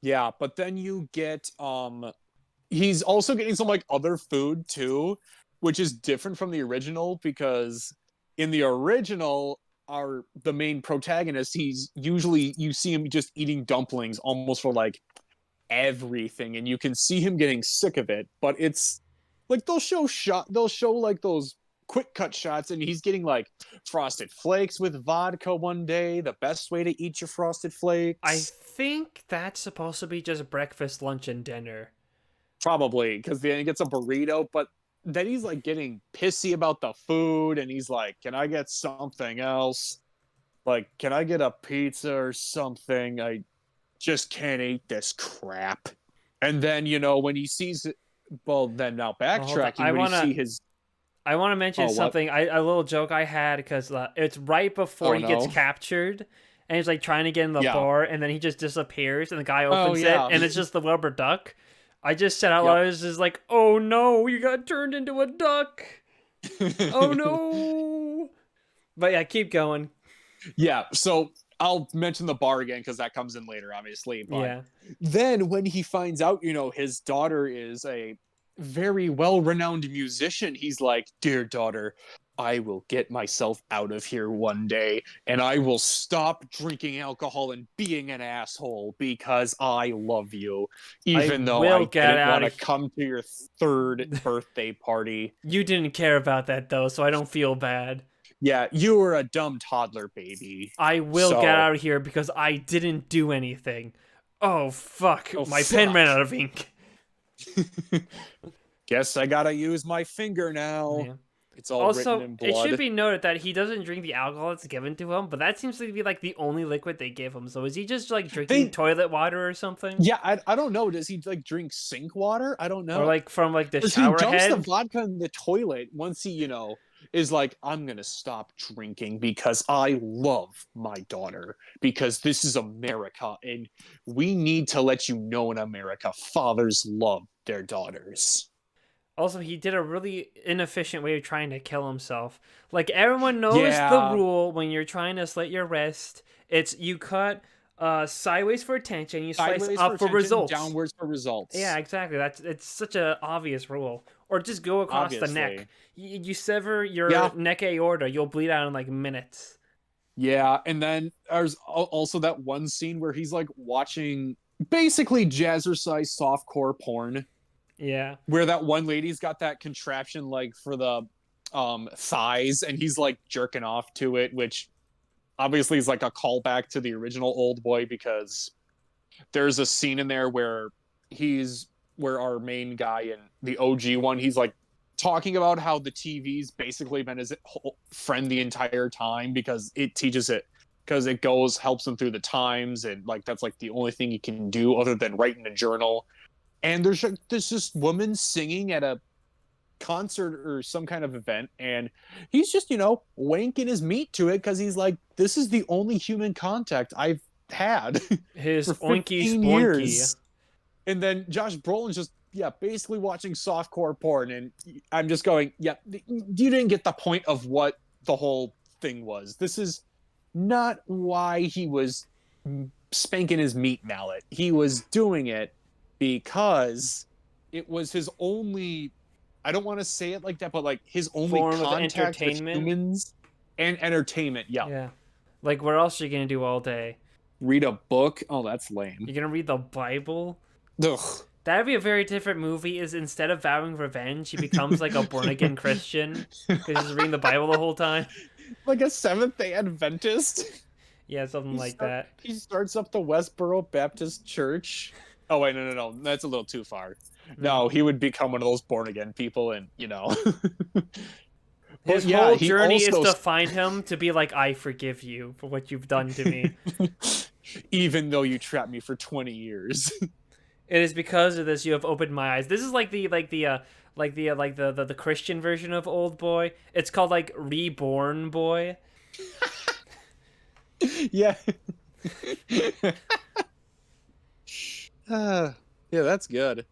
Yeah, but then you get he's also getting some like other food too, which is different from the original, because in the original, the main protagonist, he's usually, you see him just eating dumplings almost for like everything, and you can see him getting sick of it. But it's like they'll show like those quick cut shots, and he's getting like frosted flakes with vodka one day, the best way to eat your frosted I flakes. think that's supposed to be just breakfast, lunch, and dinner. Probably, because then he gets a burrito, but then he's like getting pissy about the food, and he's like, can I get something else? Like, can I get a pizza or something? I just can't eat this crap. And then, when he sees it, well, then now backtracking, when you see his. I want to mention something. A little joke I had, because it's right before he gets captured, and he's like trying to get in the bar, and then he just disappears, and the guy opens it, and it's just the rubber duck. I just said out loud, I was just like, oh no, you got turned into a duck. Oh no. But yeah, keep going. Yeah, so I'll mention the bar again because that comes in later, obviously. But yeah. Then when he finds out, his daughter is a very well-renowned musician, he's like, dear daughter, I will get myself out of here one day, and I will stop drinking alcohol and being an asshole because I love you, even though I didn't want to come to your 3rd birthday party. You didn't care about that, though, so I don't feel bad. Yeah, you were a dumb toddler baby. I will get out of here because I didn't do anything. Oh, fuck. My pen ran out of ink. Guess I gotta use my finger now. Yeah. It's all written in blood. It should be noted that he doesn't drink the alcohol that's given to him, but that seems to be like the only liquid they give him. So is he just like drinking toilet water or something? Yeah, I don't know. Does he like drink sink water? I don't know. Or like from like the shower head? He dumps the vodka in the toilet once he, is like, I'm gonna stop drinking because I love my daughter, because this is America, and we need to let you know in America, fathers love their daughters. Also, he did a really inefficient way of trying to kill himself. Like, everyone knows the rule when you're trying to slit your wrist. It's you cut sideways for attention, you slice up for results. Downwards for results. Yeah, exactly. It's such an obvious rule. Or just go across the neck. You sever your neck aorta, you'll bleed out in like minutes. Yeah, and then there's also that one scene where he's like watching basically jazzercise softcore porn. Yeah. Where that one lady's got that contraption like for the thighs, and he's like jerking off to it, which obviously is like a callback to the original Oldboy, because there's a scene in there where our main guy in the OG one, he's like talking about how the TV's basically been his friend the entire time, because it teaches it, because it helps him through the times, and like that's like the only thing he can do other than write in a journal. And there's this woman singing at a concert or some kind of event, and he's just, wanking his meat to it, because he's like, this is the only human contact I've had. His oinky spoinky. And then Josh Brolin's just basically watching softcore porn, and I'm just going, you didn't get the point of what the whole thing was. This is not why he was spanking his meat mallet. He was doing it because it was his only, I don't want to say it like that, but like his only Form of contact with entertainment. humans and entertainment. Yeah. Yeah. Like, what else are you gonna do all day? Read a book. Oh, that's lame. You're gonna read the Bible? Ugh. That'd be a very different movie. Is instead of vowing revenge, he becomes like a born again Christian because he's reading the Bible the whole time. Like a Seventh-day Adventist. Yeah, something like that. He starts up the Westboro Baptist Church. Oh wait, no. That's a little too far. No, he would become one of those born again people, and His whole journey is to find him to be like, I forgive you for what you've done to me. Even though you trapped me for 20 years. It is because of this you have opened my eyes. This is like the Christian version of Oldboy. It's called like Reborn Boy. Yeah. Yeah, that's good.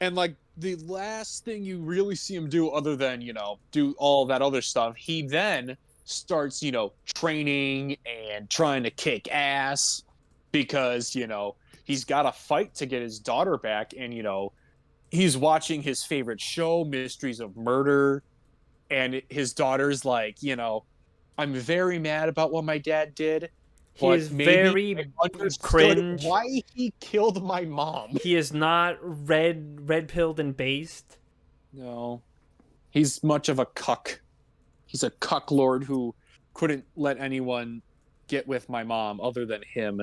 And like the last thing you really see him do, other than do all that other stuff, he then starts training and trying to kick ass because he's got to fight to get his daughter back, and he's watching his favorite show, Mysteries of Murder, and his daughter's like, I'm very mad about what my dad did. He is very cringe. Why he killed my mom. He is not red-pilled and based. No. He's much of a cuck. He's a cuck lord who couldn't let anyone get with my mom other than him.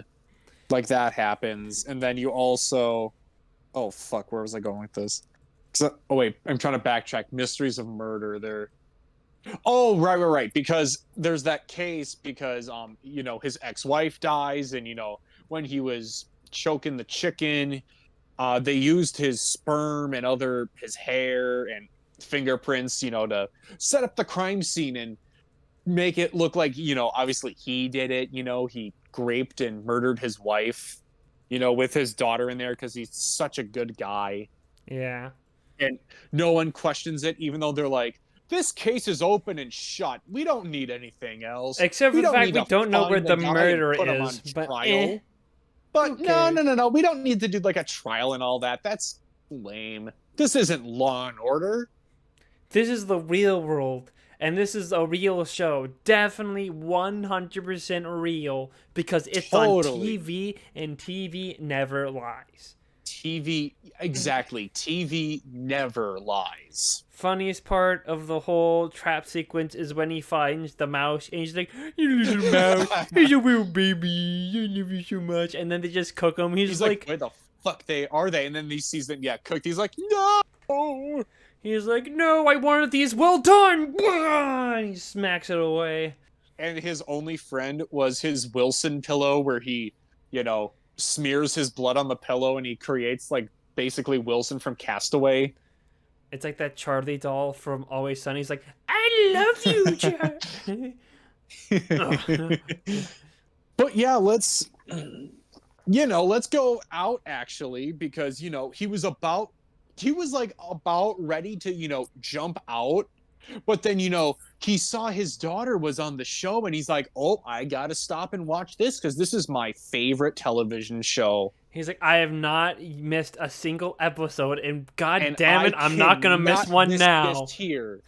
Like, that happens. And then you also... Oh, fuck, where was I going with this? Oh, wait, I'm trying to backtrack. Mysteries of Murder. They're... Oh, right. Because there's that case because, his ex-wife dies, and, when he was choking the chicken, they used his sperm and his hair and fingerprints, to set up the crime scene and make it look like, obviously he did it, he raped and murdered his wife, with his daughter in there because he's such a good guy. Yeah. And no one questions it, even though they're like, this case is open and shut. We don't need anything else. Except for the fact we don't know where the murderer is. But But no. We don't need to do like a trial and all that. That's lame. This isn't Law and Order. This is the real world. And this is a real show. Definitely 100% real. Because it's on TV, and TV never lies. Exactly. TV never lies. Funniest part of the whole trap sequence is when he finds the mouse, and he's like, "You little mouse, he's a little baby, I love you so much." And then they just cook him. He's like, "Where the fuck are they?" And then he sees them, cooked. He's like, "No!" He's like, "No, I wanted these well done!" And he smacks it away. And his only friend was his Wilson pillow, where he, smears his blood on the pillow, and he creates like basically Wilson from Castaway. It's like that Charlie doll from Always Sunny. He's like, "I love you, Charlie." But yeah, let's go out actually, because he was like about ready to jump out, but then he saw his daughter was on the show, and he's like, "Oh, I gotta stop and watch this because this is my favorite television show." He's like, "I have not missed a single episode, and damn it, I'm not gonna miss one now." Here.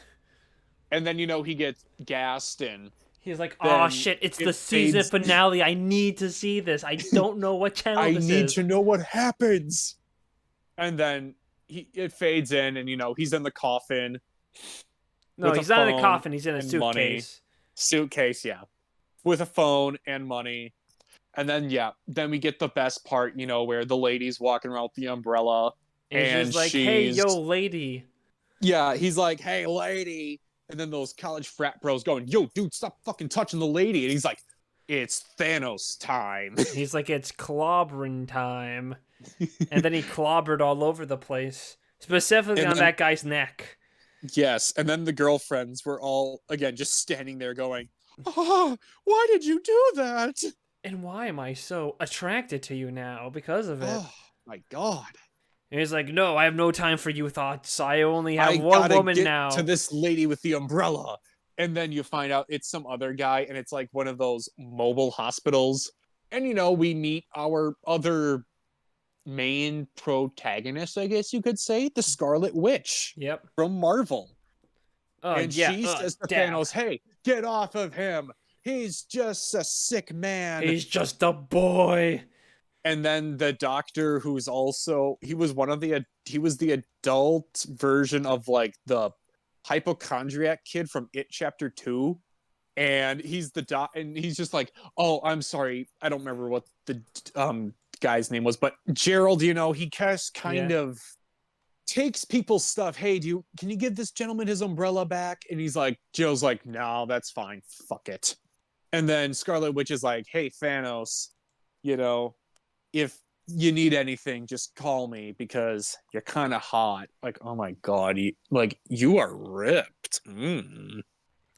And then he gets gassed, and he's like, "Oh shit, it's the season finale. I need to see this. I don't know what channel this is. I need to know what happens." And then it fades in, and he's in the coffin. No, he's not in a coffin. He's in a suitcase. Suitcase, yeah, with a phone and money. And then then we get the best part, where the lady's walking around with the umbrella, and she's like, "Hey, yo, lady." Yeah, he's like, "Hey, lady." And then those college frat bros going, "Yo, dude, stop fucking touching the lady." And he's like, "It's Thanos time." He's like, "It's clobbering time." And then he clobbered all over the place, specifically on that guy's neck. Yes, and then the girlfriends were all, again, just standing there going, "Oh, why did you do that? And why am I so attracted to you now because of it?" Oh, my God. And he's like, no, I have no time for you thoughts. I only have I one gotta woman get to now. this lady with the umbrella. And then you find out it's some other guy, and it's like one of those mobile hospitals. And we meet our other main protagonist, I guess you could say, the Scarlet Witch Yep. from Marvel. And Yeah. she says to Dab. Thanos, hey, get off of him. He's just a sick man. He's just a boy. And then the doctor, who's also he was the adult version of like the hypochondriac kid from It Chapter 2. And he's and he's just like, oh, I'm sorry, I don't remember what the guy's name was, but Gerald, he just kind Yeah. of takes people's stuff. Hey, can you give this gentleman his umbrella back? And he's like, Joe's like, no, that's fine, fuck it. And then Scarlet Witch is like, hey, Thanos, if you need anything, just call me because you're kind of hot. Like, oh my god, you are ripped.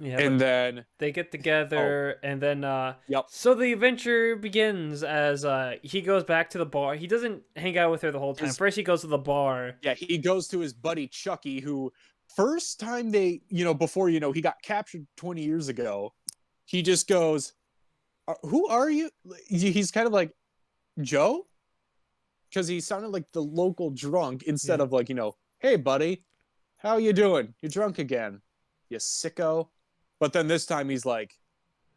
Yeah, And but then they get together, and then yep, so the adventure begins as he goes back to the bar. He doesn't hang out with her the whole time. First, he goes to the bar. yeah, he goes to his buddy Chucky, who first time they, before he got captured 20 years ago, he just goes, "Who are you?" He's kind of like Joe, because he sounded like the local drunk instead Yeah. of like, hey buddy, how you doing? You're drunk again, you sicko. But then this time he's like,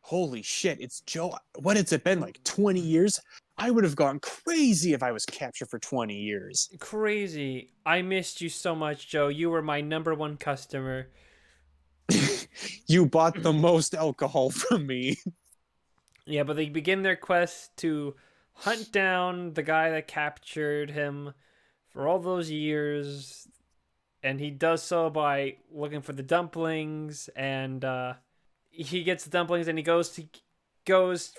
holy shit, it's Joe. What has it been, like 20 years? I would have gone crazy if I was captured for 20 years. Crazy. I missed you so much, Joe. You were my #1 customer. You bought the most alcohol from me. Yeah, but they begin their quest to hunt down the guy that captured him for all those years. And he does so by looking for the dumplings, and he gets the dumplings, and he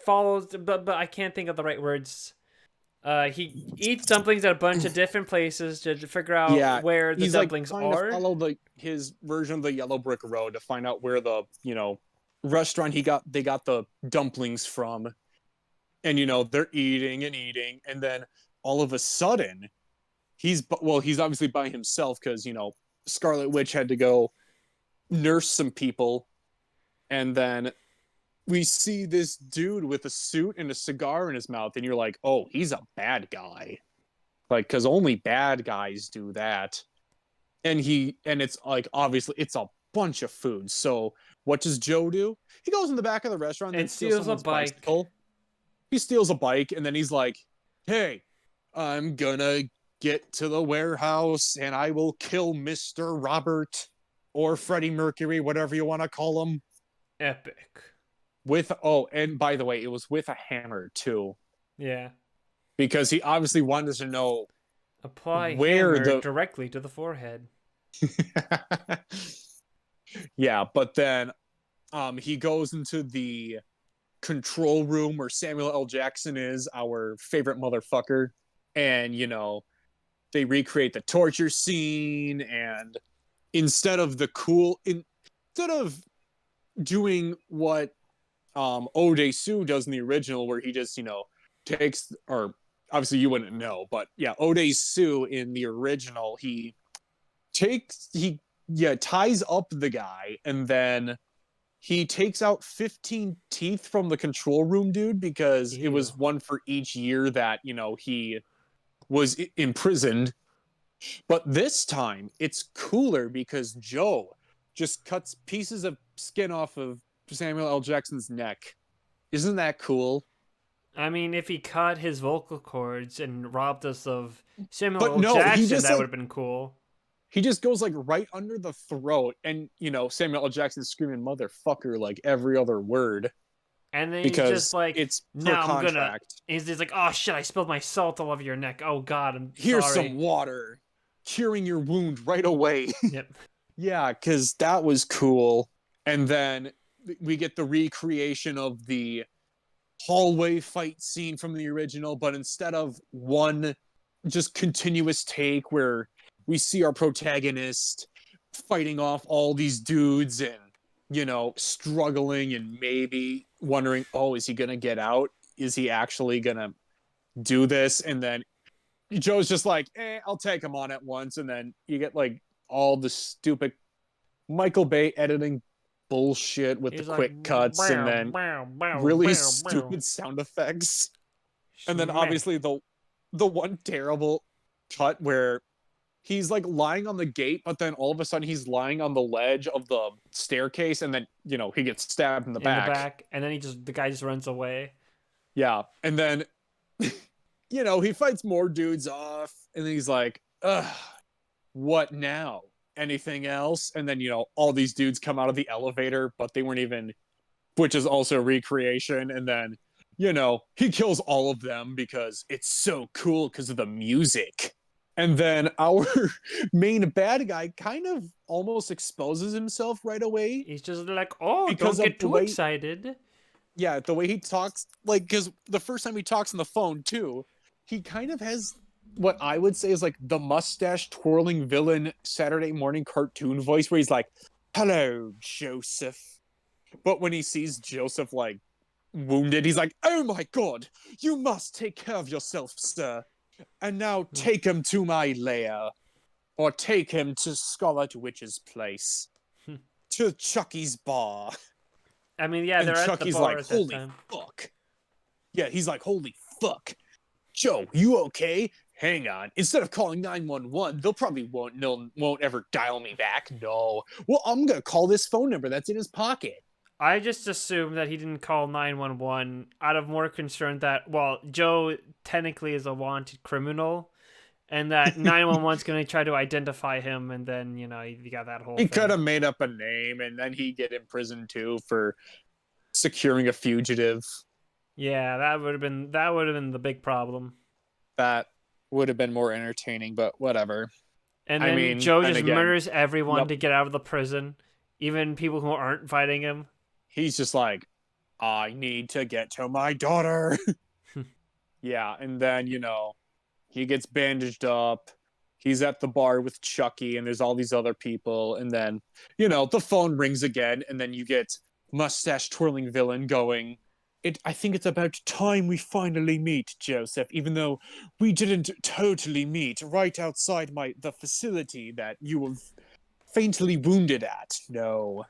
follows, but I can't think of the right words. He eats dumplings at a bunch of different places to figure out Yeah, where the he's like dumplings trying to are. follow his version of the Yellow Brick Road to find out where the restaurant they got the dumplings from. And they're eating and eating, and then all of a sudden he's obviously by himself because Scarlet Witch had to go nurse some people. And then we see this dude with a suit and a cigar in his mouth, and you're like, oh, he's a bad guy, like, because only bad guys do that. And it's like, obviously it's a bunch of food. So what does Joe do? He goes in the back of the restaurant and And then steals steals a someone's bike. bicycle. He steals a bike, and then he's like, hey, I'm gonna get to the warehouse and I will kill Mr. Robert or Freddie Mercury, whatever you want to call him. Epic. And by the way, it was with a hammer too. Yeah. Because he obviously wanted to know Apply where hammer directly to the forehead. Yeah, but then he goes into the control room where Samuel L. Jackson is, our favorite motherfucker. And, they recreate the torture scene. And instead of doing what Ode Sue does in the original, where he just, takes, or obviously you wouldn't know, but yeah, Ode Sue in the original, he ties up the guy, and then he takes out 15 teeth from the control room dude because Ew. it was one for each year that, he was imprisoned. But this time it's cooler because Joe just cuts pieces of skin off of Samuel L. Jackson's neck. Isn't that cool? I mean, if he cut his vocal cords and robbed us of Samuel But L. no, Jackson, that would have been cool. he just goes like right under the throat, and Samuel L. Jackson's screaming "motherfucker" like every other word. And then he's just Because like, it's per "No, I'm gonna." contract. He's like, "Oh shit! I spilled my salt all over your neck. Oh god, I'm Here's sorry." some water, curing your wound right away. Yep. Yeah, because that was cool. And then we get the recreation of the hallway fight scene from the original, but instead of one just continuous take where we see our protagonist fighting off all these dudes and, struggling and maybe wondering, oh, is he going to get out? Is he actually going to do this? And then Joe's just like, I'll take him on at once. And then you get like all the stupid Michael Bay editing bullshit with the He's like, quick cuts and bow, then bow, bow, really bow, bow. stupid sound effects. And then Smack. obviously the one terrible cut where he's like lying on the gate, but then all of a sudden he's lying on the ledge of the staircase, and then he gets stabbed in the In the back. back, and then the guy just runs away. Yeah, and then he fights more dudes off, and then he's like, ugh, what now? Anything else? And then all these dudes come out of the elevator, but they weren't even, which is also recreation. And then he kills all of them because it's so cool because of the music. And then our main bad guy kind of almost exposes himself right away. He's just like, oh, Because don't of get the too way- excited. Yeah, the way he talks, like, because the first time he talks on the phone too, he kind of has what I would say is like the mustache twirling villain Saturday morning cartoon voice, where he's like, "Hello, Joseph." But when he sees Joseph like wounded, he's like, "Oh my God, you must take care of yourself, sir. And now take him to my lair, or take him to Scarlet Witch's place, to Chucky's bar." I mean, yeah, And they're at the Chucky's bar like, at that "Holy time. fuck." Yeah, he's like, "Holy fuck. Joe, you okay? Hang on. Instead of calling 911, they'll probably won't ever dial me back. No. Well, I'm gonna call this phone number that's in his pocket." I just assumed that he didn't call 911 out of more concern that, well, Joe technically is a wanted criminal, and that 911's going to try to identify him, and then, you got that whole He thing. could have made up a name, and then he'd get imprisoned too for securing a fugitive. Yeah, that would have been the big problem. That would have been more entertaining, but whatever. And I then mean, Joe and just again, murders everyone yep. to get out of the prison, even people who aren't fighting him. He's just like, "I need to get to my daughter." Yeah, and then, he gets bandaged up. He's at the bar with Chucky, and there's all these other people. And then, the phone rings again, and then you get mustache twirling villain going, I think it's about time we finally meet, Joseph, even though we didn't totally meet right outside the facility that you were faintly wounded at. No.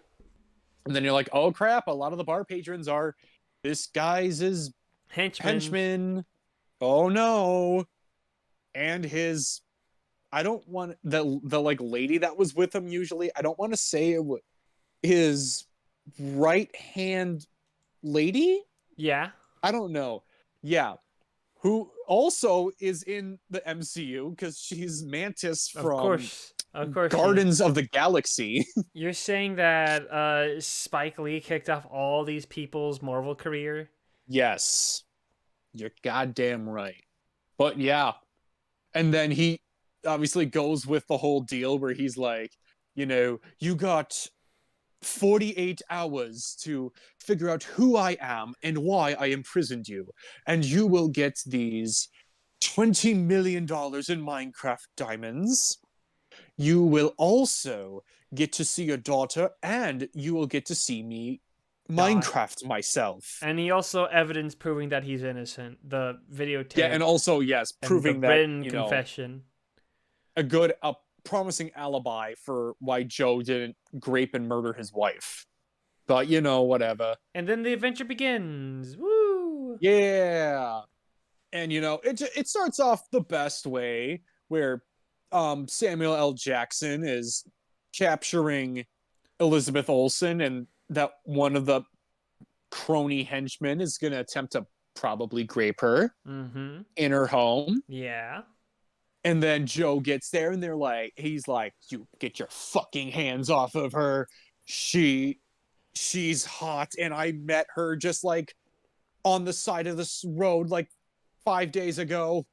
And then you're like, oh crap, a lot of the bar patrons are this guy's henchmen. Oh no. And I don't want the like lady that was with him usually. I don't want to say his right hand lady. Yeah. I don't know. Yeah. Who also is in the MCU because she's Mantis from Of course. Guardians of the Galaxy. You're saying that Spike Lee kicked off all these people's Marvel career? Yes. You're goddamn right. But yeah. And then he obviously goes with the whole deal where he's like, you got 48 hours to figure out who I am and why I imprisoned you. And you will get these $20 million in Minecraft diamonds. You will also get to see your daughter, and you will get to see me Minecraft myself. And he also evidence proving that he's innocent. The videotape. Yeah, and also, yes, proving that, written confession. A promising alibi for why Joe didn't grape and murder his wife. But, whatever. And then the adventure begins. Woo! Yeah. And, it starts off the best way, where Samuel L. Jackson is capturing Elizabeth Olsen, and that one of the crony henchmen is going to attempt to probably grape her in her home. Yeah. And then Joe gets there, and he's like, "You get your fucking hands off of her. She's hot, and I met her just like on the side of this road like 5 days ago."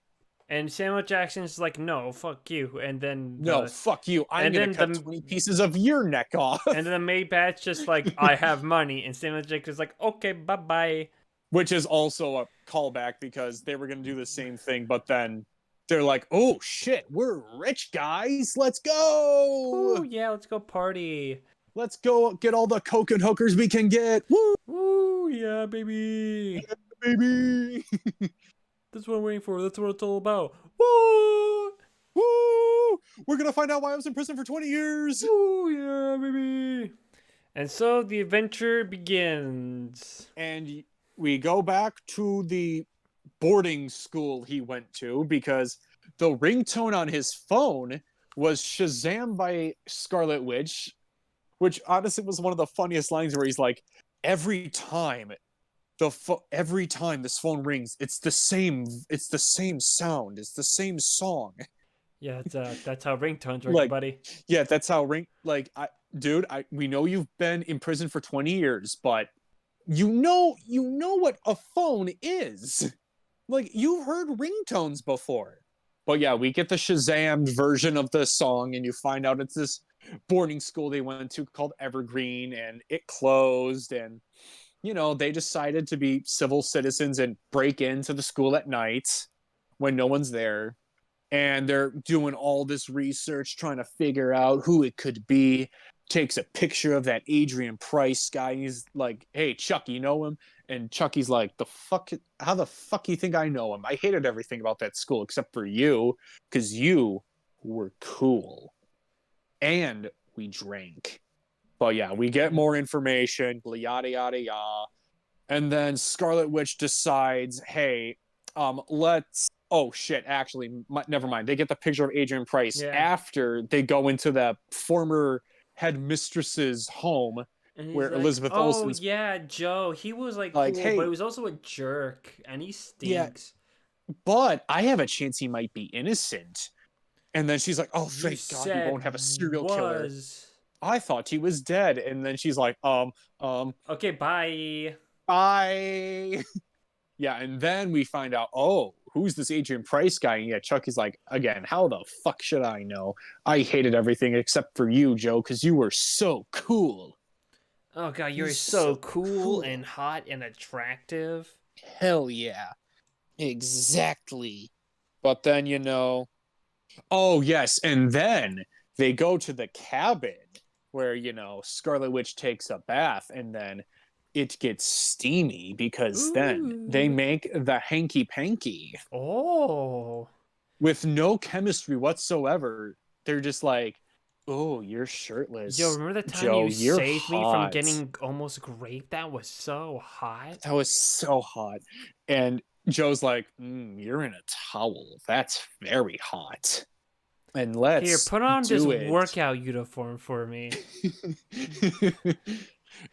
And Samuel Jackson's like, "No, fuck you." And then no, fuck you. I'm gonna cut 20 pieces of your neck off. And then the maid bat's just like, "I have money," and Samuel Jackson's like, "Okay, bye bye." Which is also a callback because they were gonna do the same thing, but then they're like, "Oh shit, we're rich guys. Let's go! Ooh, yeah, let's go party. Let's go get all the coke and hookers we can get. Woo! Ooh, yeah, baby. Yeah, baby." That's what I'm waiting for. That's what it's all about. Woo! Woo! We're gonna find out why I was in prison for 20 years. Woo! Yeah, baby. And so the adventure begins. And we go back to the boarding school he went to because the ringtone on his phone was Shazam by Scarlet Witch, which honestly was one of the funniest lines where he's like, every time every time this phone rings, it's the same sound, it's the same song. Yeah, that's how ringtones work, Like, buddy. yeah, that's how we know you've been in prison for 20 years, but you know what a phone is. Like, you've heard ringtones before. But yeah, we get the Shazam version of the song, and you find out it's this boarding school they went to called Evergreen, and it closed, and they decided to be civil citizens and break into the school at night when no one's there. And they're doing all this research trying to figure out who it could be. Takes a picture of that Adrian Price guy. He's like, hey, Chuck, you know him? And Chucky's like, how the fuck you think I know him? I hated everything about that school except for you, because you were cool. And we drank. But yeah, we get more information, yada, yada, yada. And then Scarlet Witch decides, hey, let's... Oh, shit, actually, never mind. They get the picture of Adrian Price after they go into the former headmistress's home where like, Elizabeth oh, Olsen's... yeah, Joe. He was, cool, hey, but he was also a jerk, and he stinks. Yeah, but I have a chance he might be innocent. And then she's like, oh, thank God we won't have a serial killer. I thought he was dead. And then she's like, okay, bye. Bye. Yeah, and then we find out, oh, who's this Adrian Price guy? And yeah, Chucky's like, again, how the fuck should I know? I hated everything except for you, Joe, because you were so cool. Oh, God, you're so cool and hot and attractive. Hell yeah. Exactly. But then, oh, yes, and then they go to the cabin where, Scarlet Witch takes a bath, and then it gets steamy because then they make the hanky-panky. Oh. With no chemistry whatsoever. They're just like, oh, you're shirtless. Yo, remember the time Joe, you saved hot. me from getting almost raped? That was so hot. That was so hot. And Joe's like, you're in a towel. That's very hot. And let's Here, put on this workout uniform for me.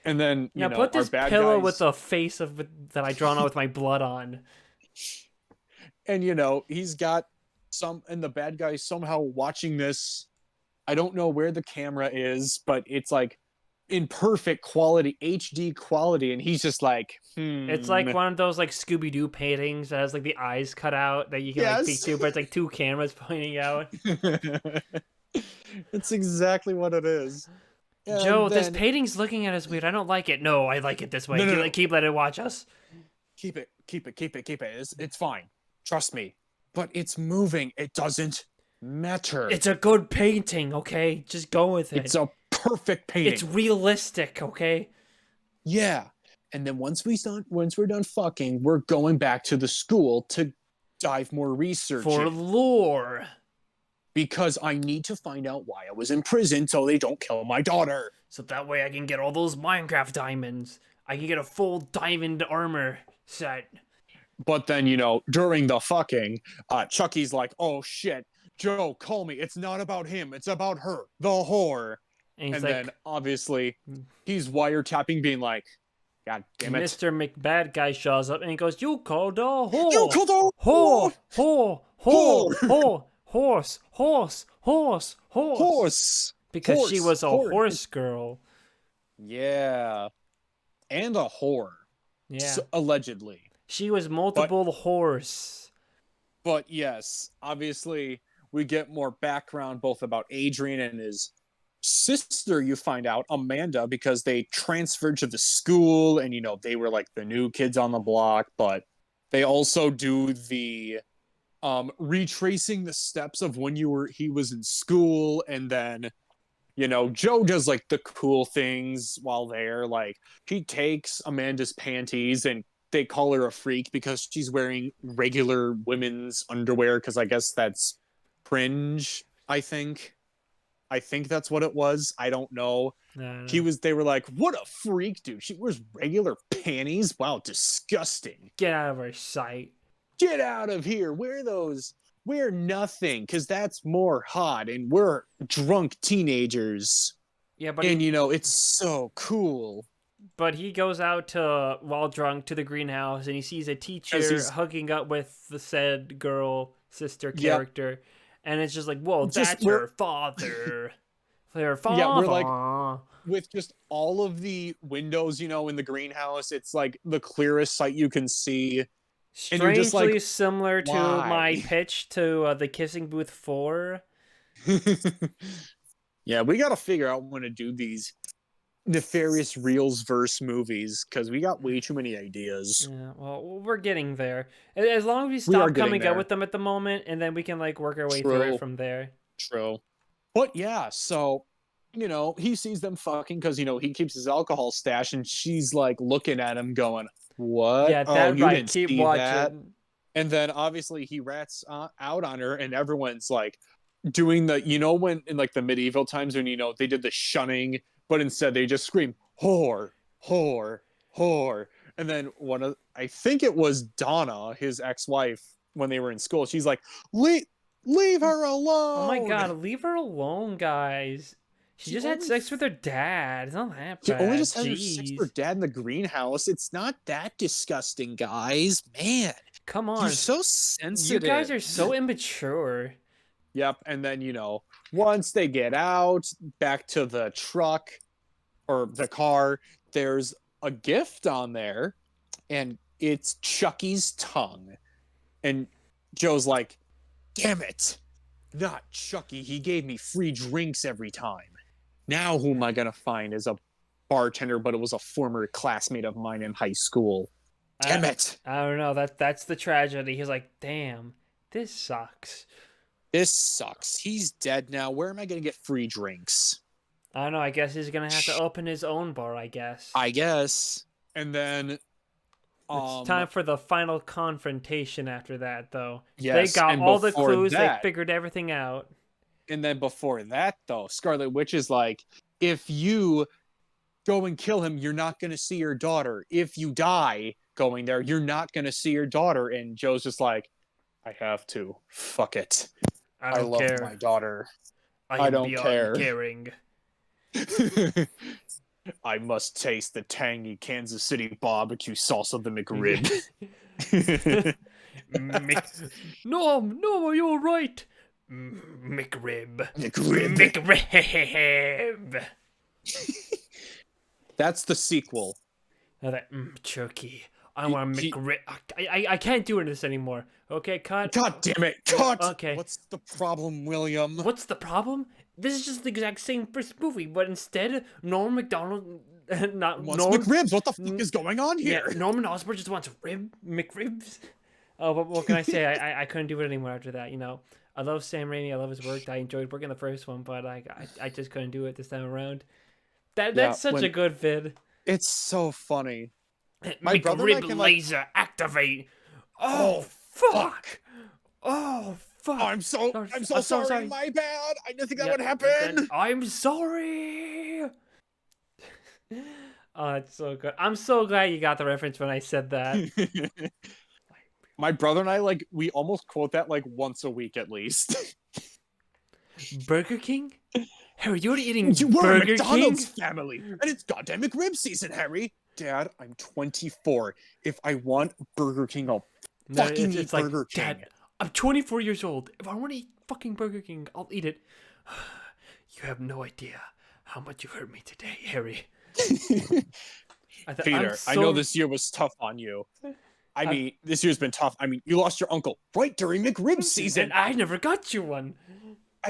And then, now put this pillow with the face that I drawn out with my blood on. And, he's got and the bad guy somehow watching this. I don't know where the camera is, but it's like in perfect quality, HD quality, and he's just like, It's like one of those Scooby-Doo paintings that has the eyes cut out that you can peek to, but it's 2 cameras pointing out. It's exactly what it is. And Joe, this painting's looking at us weird. I don't like it. No, I like it this way. No. Keep letting it watch us. Keep it. It's fine. Trust me. But it's moving. It doesn't matter. It's a good painting, okay? Just go with it. It's a perfect painting. It's realistic, okay? Yeah. And then once we're done fucking, we're going back to the school to dive more research for lore. Because I need to find out why I was in prison so they don't kill my daughter. So that way I can get all those Minecraft diamonds. I can get a full diamond armor set. But then, during the fucking, Chucky's like, oh shit, Joe, call me. It's not about him. It's about her, the whore. And then, obviously, he's wiretapping, being like, God damn it. Mr. McBad guy shows up and he goes, you called a whore. You called a whore. Horse. Because she was a horse girl. Yeah. And a whore. Yeah. So, allegedly. She was multiple horse. But yes, obviously, we get more background both about Adrian and his sister, you find out, Amanda, because they transferred to the school and, they were like the new kids on the block. But they also do the retracing the steps of when he was in school, and then Joe does the cool things while there, he takes Amanda's panties and they call her a freak because she's wearing regular women's underwear because I guess that's cringe, I think that's what it was. I don't know. No, no. They were like, what a freak, dude. She wears regular panties. Wow, disgusting. Get out of our sight. Get out of here. Wear those. Wear nothing, because that's more hot. And we're drunk teenagers. Yeah, but And, it's so cool. But he goes out while drunk to the greenhouse, and he sees a teacher hooking up with the said girl sister character, yep. And it's just like, whoa, that's your father. Their father. Yeah, we're like, with just all of the windows, in the greenhouse, it's like the clearest sight you can see. Strangely just like, similar to my pitch to the Kissing Booth 4. Yeah, we got to figure out when to do these Nefarious Reels verse movies, because we got way too many ideas. Yeah, well, we're getting there. As long as we stop coming out with them at the moment, and then we can like work our way through it from there. True. But yeah, so he sees them fucking because he keeps his alcohol stash, and she's like looking at him going, what? Yeah, that's you right. Didn't Keep see watching. That? And then obviously he rats out on her, and everyone's like doing the when in like the medieval times when they did the shunning, but instead they just scream whore, whore, whore. And then I think it was Donna, his ex-wife, when they were in school, she's like, leave her alone. Oh my god, leave her alone, guys. She just had sex with her dad. It's not that bad. She only just had sex with her dad in the greenhouse. It's not that disgusting, guys. Man. Come on. You're so sensitive. You guys are so immature. Yep. And then, once they get out, back to the truck or the car, there's a gift on there, and it's Chucky's tongue. And Joe's like, damn it. Not Chucky. He gave me free drinks every time. Now who am I going to find as a bartender, but it was a former classmate of mine in high school. Damn it. I don't know. That's the tragedy. He's like, damn, this sucks. This sucks. He's dead now. Where am I going to get free drinks? I don't know. I guess he's going to have to open his own bar, I guess. And then... It's time for the final confrontation after that, though. Yes, they got all the clues. They figured everything out. And then before that, though, Scarlet Witch is like, if you go and kill him, you're not going to see your daughter. If you die going there, you're not going to see your daughter. And Joe's just like, I have to. Fuck it. I love my daughter. I don't care. Caring. I must taste the tangy Kansas City barbecue sauce of the McRib. No, you're right. McRib. That's the sequel. Turkey. I want to McRib. I can't do this anymore. Okay, cut. God damn it, cut. Okay. What's the problem, William? What's the problem? This is just the exact same first movie, but instead, Norm Macdonald McRibs. What the fuck is going on here? Yeah, Norman Osborn just wants McRibs. Oh, but what can I say? I couldn't do it anymore after that. I love Sam Raimi. I love his work. I enjoyed working the first one, but I just couldn't do it this time around. That's such a good vid. It's so funny. My brother and I can laser activate. Oh fuck! Oh fuck! Oh, I'm so sorry. My bad. I didn't think that would happen. I'm sorry. Oh, it's so good. I'm so glad you got the reference when I said that. My brother and I, we almost quote that once a week at least. Burger King? Harry, you're eating We're Burger a McDonald's King? family, and it's goddamn McRib season, Harry. Dad, I'm 24. If I want Burger King, I'll fucking eat Burger King. Dad, I'm 24 years old. If I want to eat fucking Burger King, I'll eat it. You have no idea how much you hurt me today, Harry. Peter, I know this year was tough on you. This year's been tough. You lost your uncle right during McRib season. And I never got you one.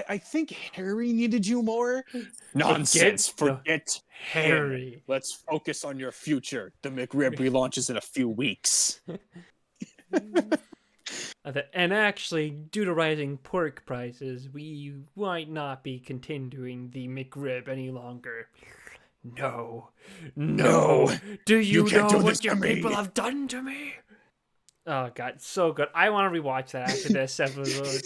I think Harry needed you more. Nonsense. Forget Harry. Let's focus on your future. The McRib relaunches in a few weeks. And actually, due to rising pork prices, we might not be continuing the McRib any longer. No. No, No. Do you you can't know do this what your to people me. have done to me? Oh god, so good. I want to rewatch that after this episode.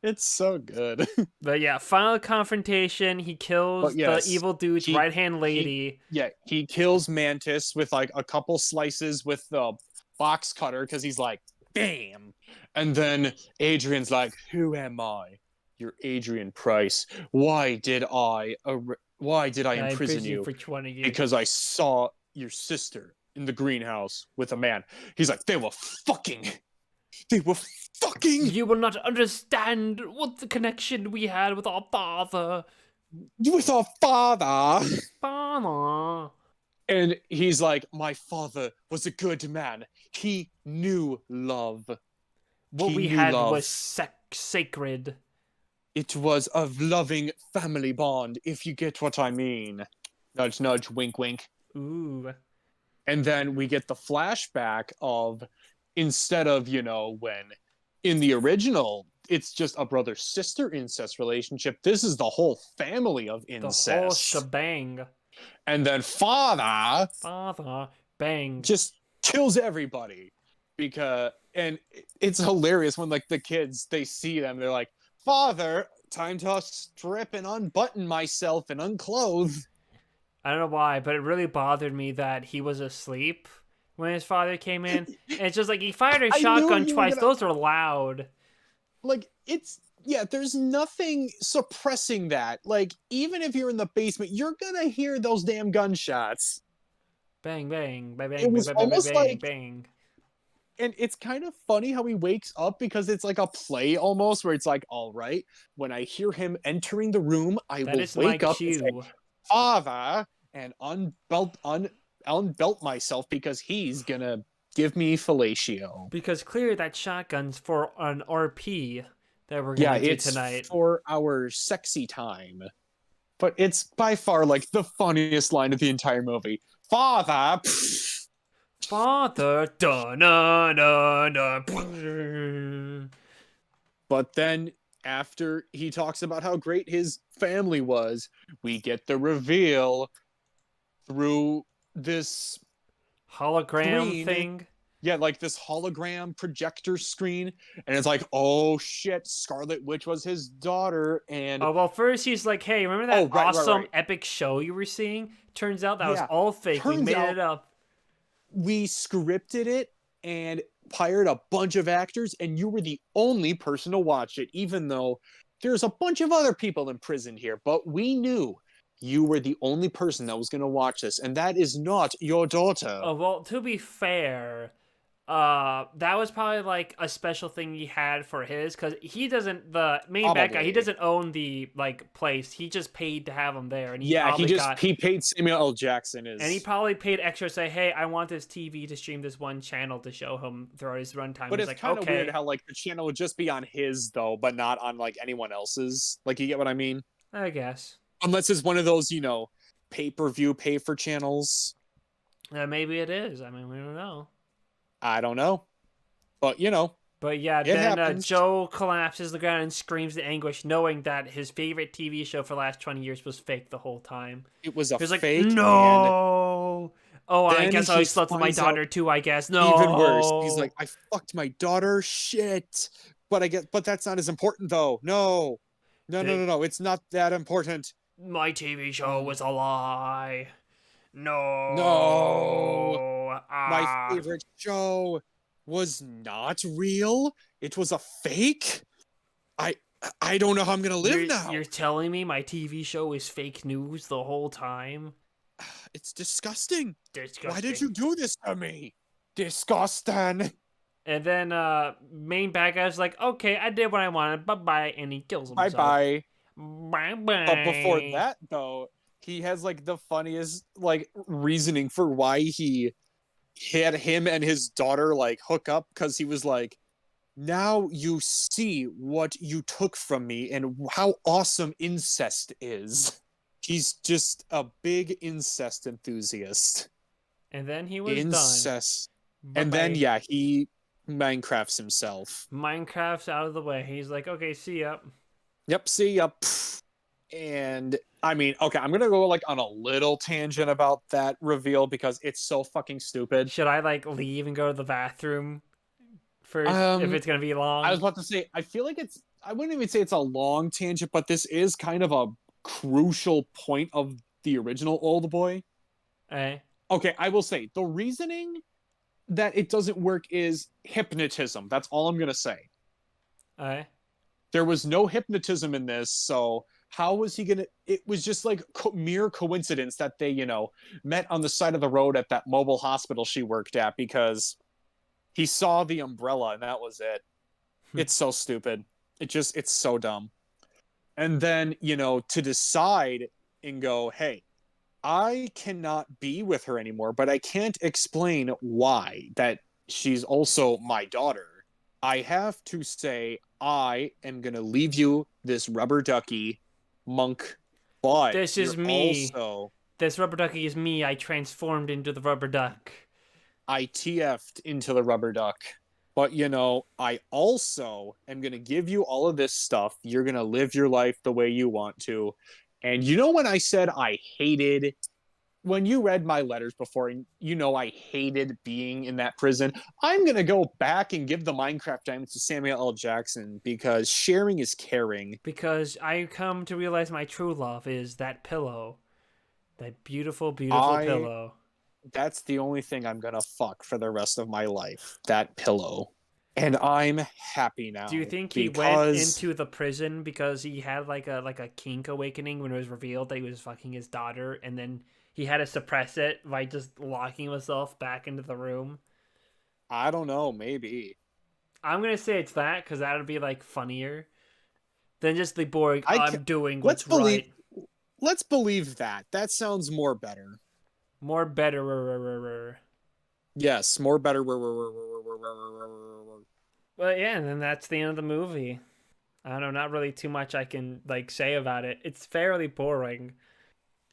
It's so good. But yeah, final confrontation. He kills But the yes, evil dude's he right hand he lady. yeah, he kills Mantis with like a couple slices with the box cutter because he's like, bam. And then Adrian's like, who am I? You're Adrian Price. Why did I I imprison imprisoned you you? for 20 years. Because I saw your sister in the greenhouse with a man. He's like, they were fucking. They were fucking You will not understand what the connection we had with our father. with our father. Father. And he's like, my father was a good man. He knew love. What He we knew had was love. sacred. It was a loving family bond, if you get what I mean. Nudge, nudge, wink, wink. Ooh. And then we get the flashback of, instead of, when in the original, it's just a brother sister incest relationship, this is the whole family of The whole incest. shebang. And then father Father. Bang. just kills everybody and it's hilarious when like the kids, they see them, they're like, father, time to strip and unbutton myself and unclothe. I don't know why, but it really bothered me that he was asleep when his father came in. And it's just like he fired a I knew shotgun you were twice. gonna, Those are loud. like, it's, yeah, there's nothing suppressing that. Like, even if you're in the basement, you're gonna hear those damn gunshots. Bang, bang, bang, It bang, bang, was bang, bang, almost bang, like, bang. and it's kind of funny how he wakes up because it's like a play almost, where it's like, all right, when I hear him entering the room, I That will is my wake up and say, cue. father, and unbelt myself because he's gonna give me fellatio. Because clearly that shotgun's for an RP that we're Yeah, gonna do it's tonight. for our sexy time. But it's by far like the funniest line of the entire movie. Father. Father, da na na na. But then after he talks about how great his family was, we get the reveal through this Hologram screen. thing. Yeah, like this hologram projector screen. And it's like, oh shit, Scarlet Witch was his daughter. And Oh, well, first he's like, hey, remember that oh, awesome right. epic show you were seeing? Turns out that was Yeah. all fake. We Turns made out it up. we scripted it and hired a bunch of actors, and you were the only person to watch it, even though there's a bunch of other people imprisoned here. But we knew you were the only person that was going to watch this, and that is not your daughter. Oh, well, to be fair, that was probably like a special thing he had for his, because he doesn't, the main bad guy, he Probably. doesn't own the like place. He just paid to have him there, and he Yeah, probably got, he paid Samuel L. Jackson and he his. probably paid extra to say, hey, I want this TV to stream this one channel to show him throughout his runtime. But He's it's like, kind of weird okay, how like the channel would just be on his though, but not on like anyone else's. Like, you get what I mean? I guess. Unless it's one of those, pay-per-view pay for channels. Maybe it is. I mean, we don't know. I don't know. But But yeah, it then happens. Joe collapses to the ground and screams in anguish, knowing that his favorite TV show for the last 20 years was fake the whole time. It was a He was like, fake, and no. Oh, I then guess I he slept with my finds out daughter too, I guess. even worse. He's No. like, I fucked my daughter. Shit. But that's not as important though. No. No, no, The, no, no. It's not that important. my TV show Uh, was a lie. no. No. My Ah. favorite show was not real. It was a fake. I I don't know how I'm gonna live now. You're telling me my TV show is fake news the whole time? It's disgusting. Disgusting. Why did you do this to me? Disgusting. And then main bad guy's like, okay, I did what I wanted, bye bye, and he kills Bye himself. bye. Bye bye. But before that, though, he has like the funniest like reasoning for why he had him and his daughter like hook up, because he was like, now you see what you took from me and how awesome incest is. He's just a big incest enthusiast. And then he was Incest. done. And then, Bye-bye. yeah, he Minecrafts himself. Minecraft's out of the way. He's like, okay, see ya. Yep, see ya. And I mean, okay, I'm gonna go like on a little tangent about that reveal because it's so fucking stupid. Should I like leave and go to the bathroom first if Um, it's gonna be I was long? about to say, I feel like I wouldn't even say it's a long tangent, but this is kind of a crucial point of the original Old Boy. Eh? Okay, I will say the reasoning that it doesn't work is hypnotism. That's all I'm gonna say. Eh? There was no hypnotism in this, so how was he gonna? It was just like mere coincidence that they, met on the side of the road at that mobile hospital she worked at because he saw the umbrella and that was it. It's so stupid. It's so dumb. And then, to decide and go, hey, I cannot be with her anymore, but I can't explain why that she's also my daughter. I have to say, I am going to leave you this rubber ducky monk, but This is you're me. also This rubber ducky is me. I transformed into the rubber duck. I TF'd into the rubber duck. But I also am gonna give you all of this stuff. You're gonna live your life the way you want to. And when I said I hated when you read my letters before, and I hated being in that prison, I'm gonna go back and give the Minecraft diamonds to Samuel L. Jackson because sharing is caring. Because I come to realize my true love is that pillow. That beautiful, beautiful I pillow. That's the only thing I'm gonna fuck for the rest of my life. That pillow. And I'm happy Do you now think he went because into the prison because he had like a kink awakening when it was revealed that he was fucking his daughter, and then he had to suppress it by just locking himself back into the room? I don't know, maybe. I'm gonna say it's that because that would be like funnier than just the boring. I I'm can, doing let's what's believe right. let's believe that. That sounds more better. More better. Yes, more better. But yeah, and then that's the end of the movie. I don't know, not really too much I can like say about it. It's fairly boring.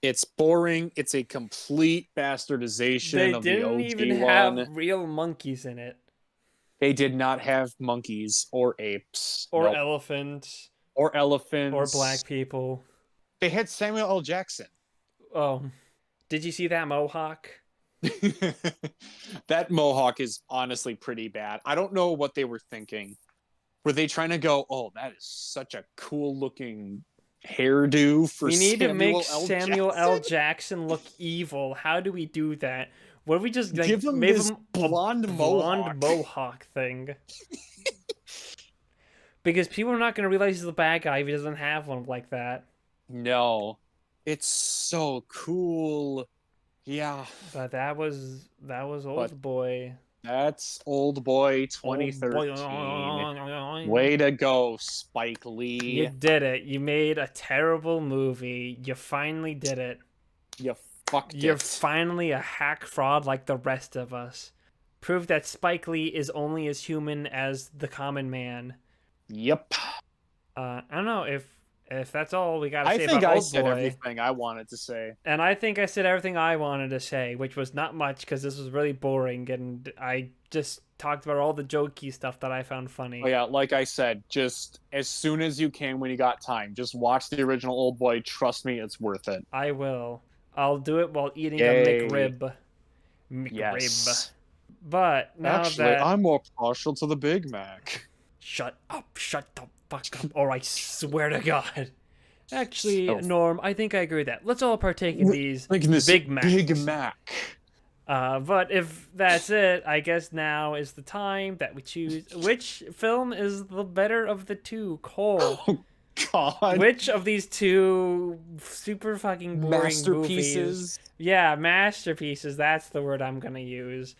It's boring. It's a complete bastardization They of the didn't even OG have one. real monkeys in it. They did not have monkeys or apes. Or Nope. elephants. Or Or black elephants. people. They had Samuel L. Jackson. Oh. Did you see that mohawk? That mohawk is honestly pretty bad. I don't know what they were thinking. Were they trying to go, oh, that is such a cool looking hairdo for We need to make Samuel L. Samuel L. Jackson? Jackson look evil. How do we do that? What if we just like Give him made this him a blonde blonde mohawk. mohawk thing? Because people are not going to realize he's the bad guy if he doesn't have one like that. No. It's so cool. Yeah. But that was But Oldboy. that's Oldboy Old boy. 2013. Way to go, Spike You Lee. did it. You made a terrible movie. You finally did it. You fucked You're it. finally a hack fraud like the rest of us. Prove that Spike Lee is only as human as the common man. Yep. I don't know if that's all we gotta I say think about I Old said Boy. everything I wanted to say. And I think I said everything I wanted to say, which was not much because this was really boring, and I just talked about all the jokey stuff that I found funny. Oh yeah, like I said, just as soon as you can when you got time, just watch the original Old Boy. Trust me, it's worth it. I will. I'll do it while eating a Yay. McRib. McRib. Yes. But now Actually, that I'm more partial to the Big Mac. shut the fuck up, or I swear to God. Actually, Oh, Norm, I think I agree with that. Let's all partake in these like this Big Macs. Big Mac. But if that's it, I guess now is the time that we choose which film is the better of the two. Cole, Oh God. which of these two super fucking boring movies? Masterpieces. Yeah, masterpieces. That's the word I'm gonna use.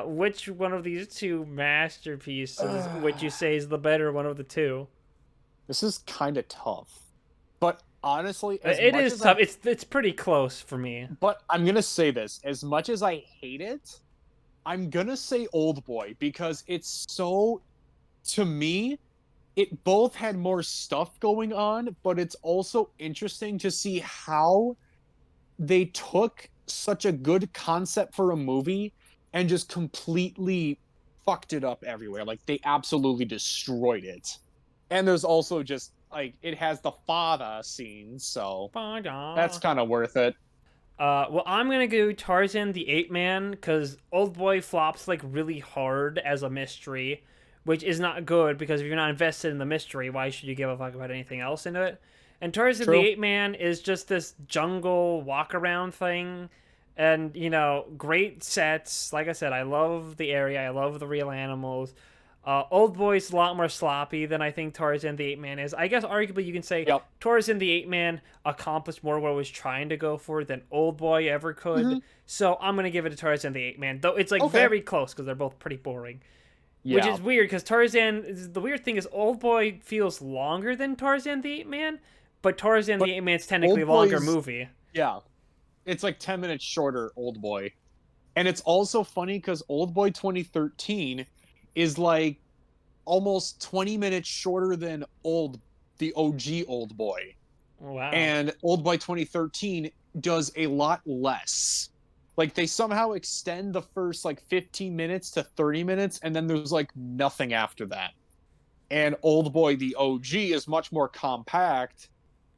Which one of these two masterpieces would you say is the better one of the two? This is kind of tough. But honestly, It is tough. It's pretty close for me. But I'm gonna say this: as much as I hate it, I'm gonna say Old Boy because it's so. To me, it both had more stuff going on, but it's also interesting to see how they took such a good concept for a movie and just completely fucked it up everywhere. Like they absolutely destroyed it. And there's also just like it has the father scene, so that's Ba-da. kind of worth it. Well, I'm gonna go Tarzan the Ape Man because Oldboy flops like really hard as a mystery, which is not good because if you're not invested in the mystery, why should you give a fuck about anything else into it? And Tarzan the True. Ape Man is just this jungle walk around thing, and great sets. Like I said, I love the area. I love the real animals. Old Boy's a lot more sloppy than I think Tarzan the Ape Man is. I guess arguably you can say Yep. Tarzan the Ape Man accomplished more what it was trying to go for than Old Boy ever could. Hmm. So I'm gonna give it to Tarzan the Ape Man, though it's like Okay. very close because they're both pretty boring. Which Yeah. is weird because the weird thing is Old Boy feels longer than Tarzan the Ape Man, but Tarzan But the Ape Man's technically a Old longer Boy's movie. yeah, it's like 10 minutes shorter, Old Boy. And it's also funny because Old Boy 2013 is like almost 20 minutes shorter than the OG Old Boy. Wow. And Old Boy 2013 does a lot less. Like they somehow extend the first like 15 minutes to 30 minutes, and then there's like nothing after that. And Old Boy the OG is much more compact,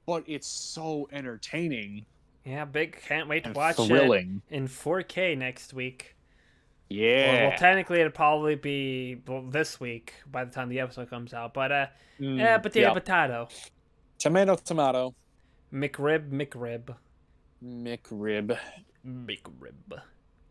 but it's so entertaining Yeah, big. Can't wait to and watch thrilling. it in 4K next week. Or well, Yeah. technically it'd probably be this week by the time the episode comes out. But potato Yeah. potato, Tomato, tomato. McRib. McRib. McRib.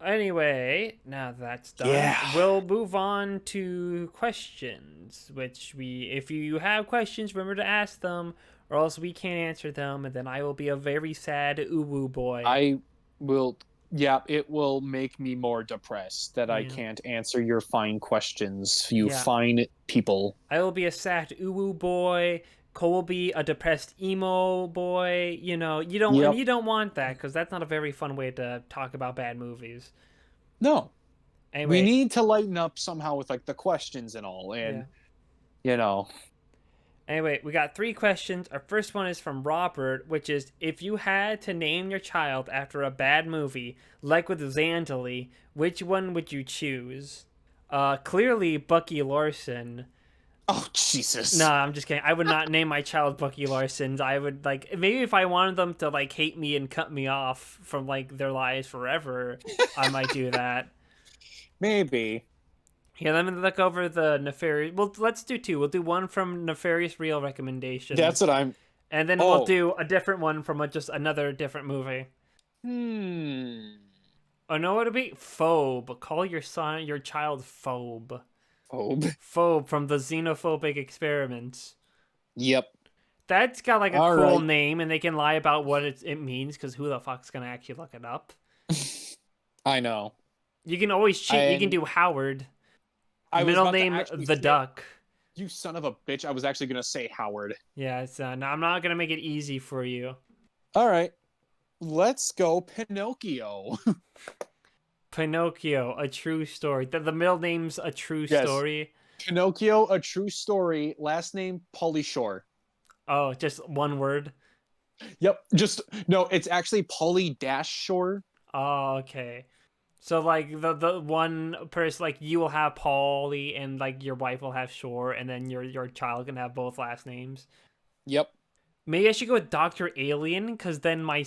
Anyway, now that's done, Yeah. we'll move on to questions. Which if you have questions, remember to ask them, or else we can't answer them, and then I will be a very sad uwu boy. I will. Yeah, it will make me more depressed that I Yeah. can't answer your fine questions, you Yeah. fine people. I will be a sad uwu boy. Cole will be a depressed emo boy. You don't, and Yep. you don't want that because that's not a very fun way to talk about bad movies. No, we Anyway, need to lighten up somehow with like the questions and all, and you know, anyway, we got 3 questions. Our first one is from Robert, which is if you had to name your child after a bad movie, like with Zandali, which one would you choose? Clearly Bucky Larson. oh Jesus. No, I'm just kidding. I would not name my child Bucky Larson. I would maybe if I wanted them to like hate me and cut me off from like their lives forever, I might do that. Maybe. Yeah, let me look over the Nefarious. Well, let's do 2. We'll do one from Nefarious Reel recommendations. That's what I'm. And then we'll do a different one from just another different movie. Oh no, it'll be Phobe. Call your child Phobe. Phobe from the Xenophobic Experiments. Yep. That's got like a All cool right. name, and they can lie about what it means because who the fuck's gonna actually look it up? I know. You can always cheat. You can do Howard. I was Middle about to name actually the say- Duck. You son of a bitch! I was actually gonna say Howard. Yeah, it's no, I'm not gonna make it easy for you. All right, let's go Pinocchio. Pinocchio, a true story. The middle name's a true Yes. story. Pinocchio, a true story. Last name Pauly Shore. Oh, just one word. Yep. Just no. It's actually Pauly Dash Shore. Oh, okay. So like the one person, like you will have Paulie and like your wife will have Shore, and then your child can have both last names. Yep. Maybe I should go with Dr. Alien because then my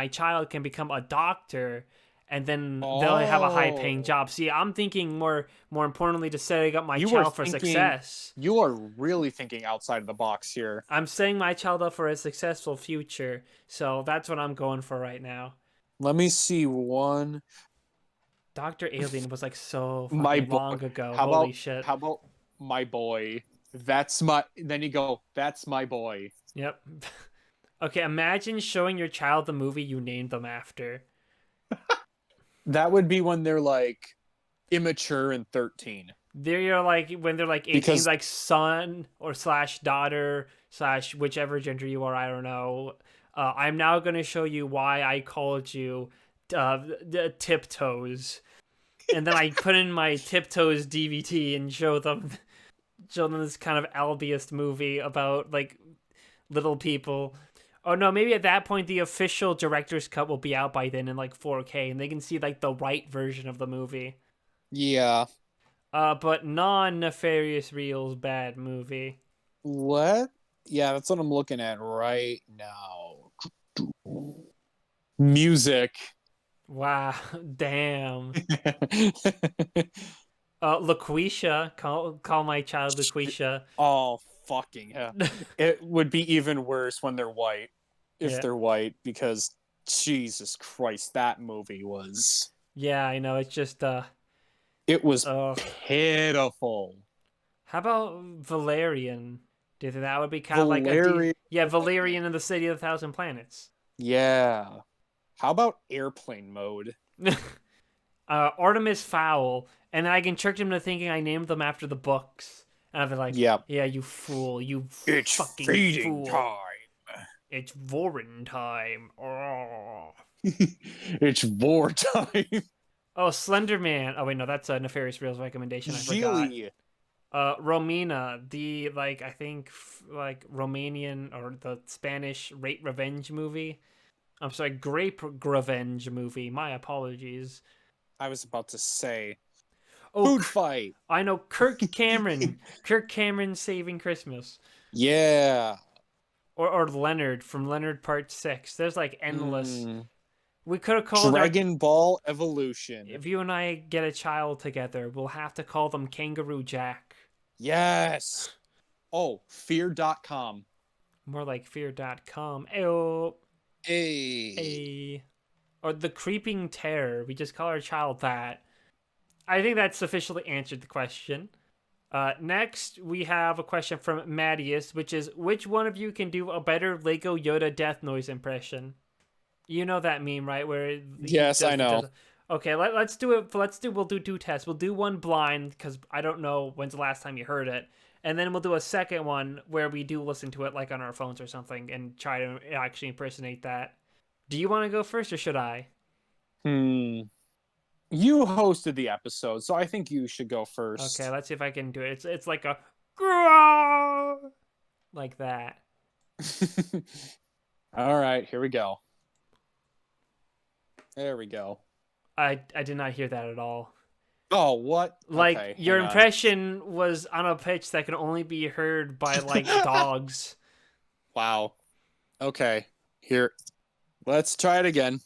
child can become a doctor, and then they'll have a high paying job. See, I'm thinking more importantly to setting up my child for success. You are really thinking outside of the box here. I'm setting my child up for a successful future, so that's what I'm going for right now. Let me see one. Dr. Alien was like so My fucking boy. long ago. How Holy about shit. how about my boy? That's my. Then you go. That's my boy. Yep. Okay, imagine showing your child the movie you named them after. That would be when they're like immature and 13. They're like when they're like 18, Because- like son or slash daughter slash whichever gender you are. I don't know. I'm now gonna show you why I called you the Tiptoes, and then I put in my Tiptoes DVD and show them this kind of albiest movie about like little people. Oh no, maybe at that point the official director's cut will be out by then in like 4K, and they can see like the right version of the movie. Yeah. But non-Nefarious Reels bad movie. Let Yeah, that's what I'm looking at right now. Music. Wow, damn. LaQuisha, call my child LaQuisha. Oh, fucking hell. It would be even worse when they're white. If Yeah, they're white, because Jesus Christ, that movie was. yeah, I know. It's just It was ugh. pitiful. How about Valerian? Do you think that would be kind of like Valerian. yeah, Oh my God. Valerian in the City of a Thousand Planets? Yeah. How about airplane mode? Artemis Fowl, and then I can trick him to thinking I named them after the books. And I'll be like, Yep. yeah, you fool, you It's fucking feeding fool. time. It's Vorin time. Oh. It's wartime. Oh, Slender Man. Oh wait, no, that's a Nefarious Reels recommendation. I forgot. Gilly. Romina, the like I think like Romanian or the Spanish rape revenge movie. I'm sorry, grape revenge movie. My apologies. I was about to say Oh, food fight. I know Kirk Cameron. Kirk Cameron Saving Christmas. Yeah. Or Leonard from Leonard Part 6. There's like endless. Mm. We could have called our. Dragon Ball Evolution. If you and I get a child together, we'll have to call them Kangaroo Jack. Yes. Oh, fear.com. More like fear.com. Ayo. Hey. A. Or the Creeping Terror. We just call our child that. I think that's sufficiently answered the question. Next, we have a question from Mattias, which is, which one of you can do a better Lego Yoda death noise impression? You know that meme, right? Where he Yes, does I know. Okay, let's do it. We'll do two tests. We'll do one blind because I don't know when's the last time you heard it, and then we'll do a second one where we do listen to it like on our phones or something and try to actually impersonate that. Do you want to go first or should I? Hmm. You hosted the episode, so I think you should go Okay, first. let's see if I can do it. It's like a like that. All right, here we go. There we go. I did not hear that at all. Oh, what? Like Okay, your hang on. impression was on a pitch that can only be heard by like dogs. Wow. Okay, here. Let's try it again.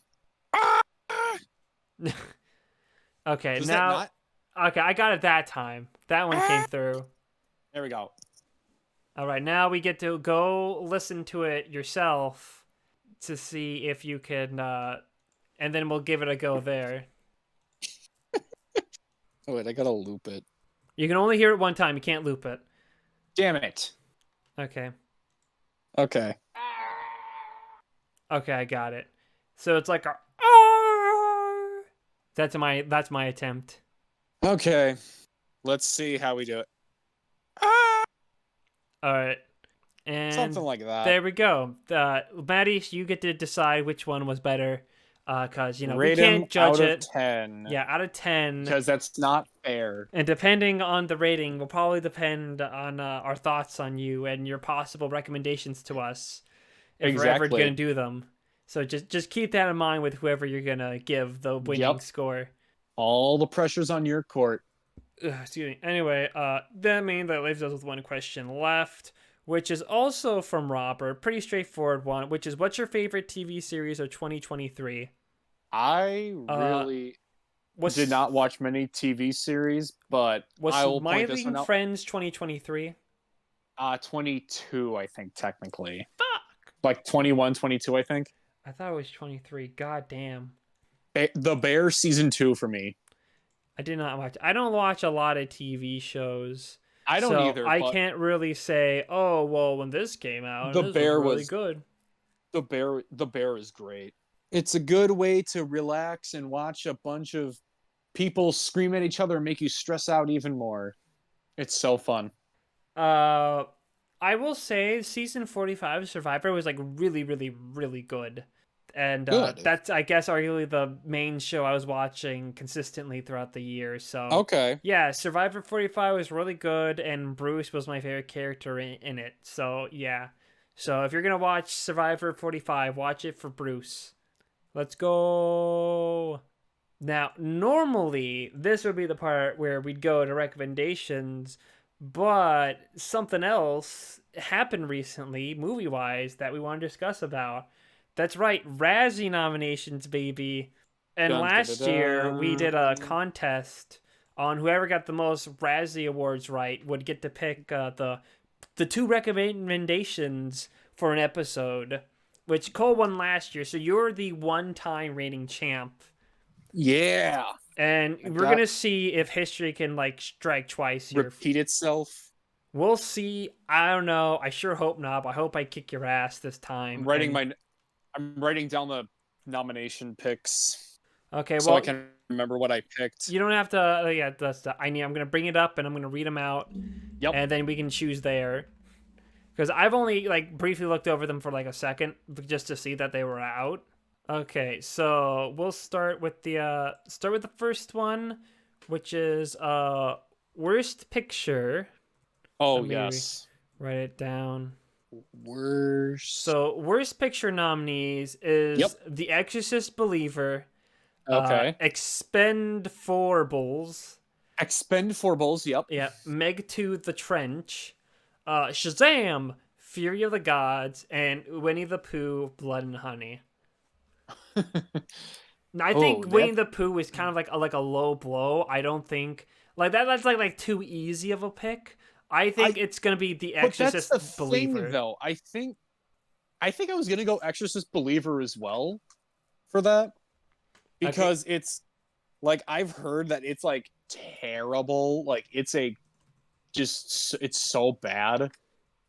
Okay, Was now that okay, I got it that time. That one came not? through. There we go. All right, now we get to go listen to it yourself to see if you can and then we'll give it a go there. Oh, wait, I gotta loop it. You can only hear it one time. You can't loop it. Damn it. Okay. Okay. Okay, I got it. So it's like a That's my attempt. Okay. Let's see how we do it. All right. And Something like that. there we go. Maddie, you get to decide which one was better. Cause we Rate can't him judge out of it. 10. Yeah, out of 10. Because that's not fair. And depending on the rating, will probably depend on our thoughts on you and your possible recommendations to us if we're ever Exactly. gonna do them. So just keep that in mind with whoever you're gonna give the winning score. All the pressure's on your court. Excuse me. Anyway, that means that leaves us with one question left, which is also from Robert. Pretty straightforward one, which is, what's your favorite TV series of 2023? I really did not watch many TV series, but I will point this one Smiling out. Friends 2023? 22, I think, technically. Fuck! Like 21, 22, I think. I thought it was 23. God damn. The Bear season 2 for me. I did not watch. I don't watch a lot of TV shows. I don't either. I but can't really say, oh, well, when this came out, The this Bear was really was- good. The Bear is great. It's a good way to relax and watch a bunch of people scream at each other and make you stress out even more. It's so fun. I will say season 45 of Survivor was like really, really, really good. And Good. that's, I guess, arguably the main show I was watching consistently throughout the year. So, Okay. yeah, Survivor 45 was really good, and Bruce was my favorite character in it. So, yeah. So, if you're going to watch Survivor 45, watch it for Bruce. Let's go. Now, normally, this would be the part where we'd go to recommendations, But something else happened recently, movie wise, that we want to discuss about. That's right, Razzie nominations, baby. And Dun, dun, last year we did a dun. contest on whoever got the most Razzie awards right would get to pick the two recommendations for an episode, which Cole won last year. So you're the one-time reigning champ, Yeah. and I we're got gonna see if history can like strike twice here. repeat itself. We'll see. I don't know. I sure hope not. But I hope I kick your ass this I'm time. writing And my I'm writing down the nomination picks okay, so I well, can remember what I picked. you don't have to. Yeah, that's. I'm gonna bring it up and I'm gonna read them out, Yep. and then we can choose there. Because I've only like briefly looked over them for like a second just to see that they were out. Okay, so we'll start with the first one, which is worst picture. Oh, Let me yes. write it down. Worst. So worst picture nominees Yep. is The Exorcist Believer, Okay. Expendables, Expendables. Yep. yeah, Meg 2 The Trench, Shazam, Fury of the Gods, and Winnie the Pooh Blood and Honey. I Oh, think Winnie that. the Pooh is kind of like a low blow. I don't think like that's like too easy of a pick. I think I. it's gonna be The But that's the Exorcist thing, Believer. though. I think I was gonna go Exorcist Believer as well for that Okay, because it's like I've heard that it's like terrible. Like it's so bad,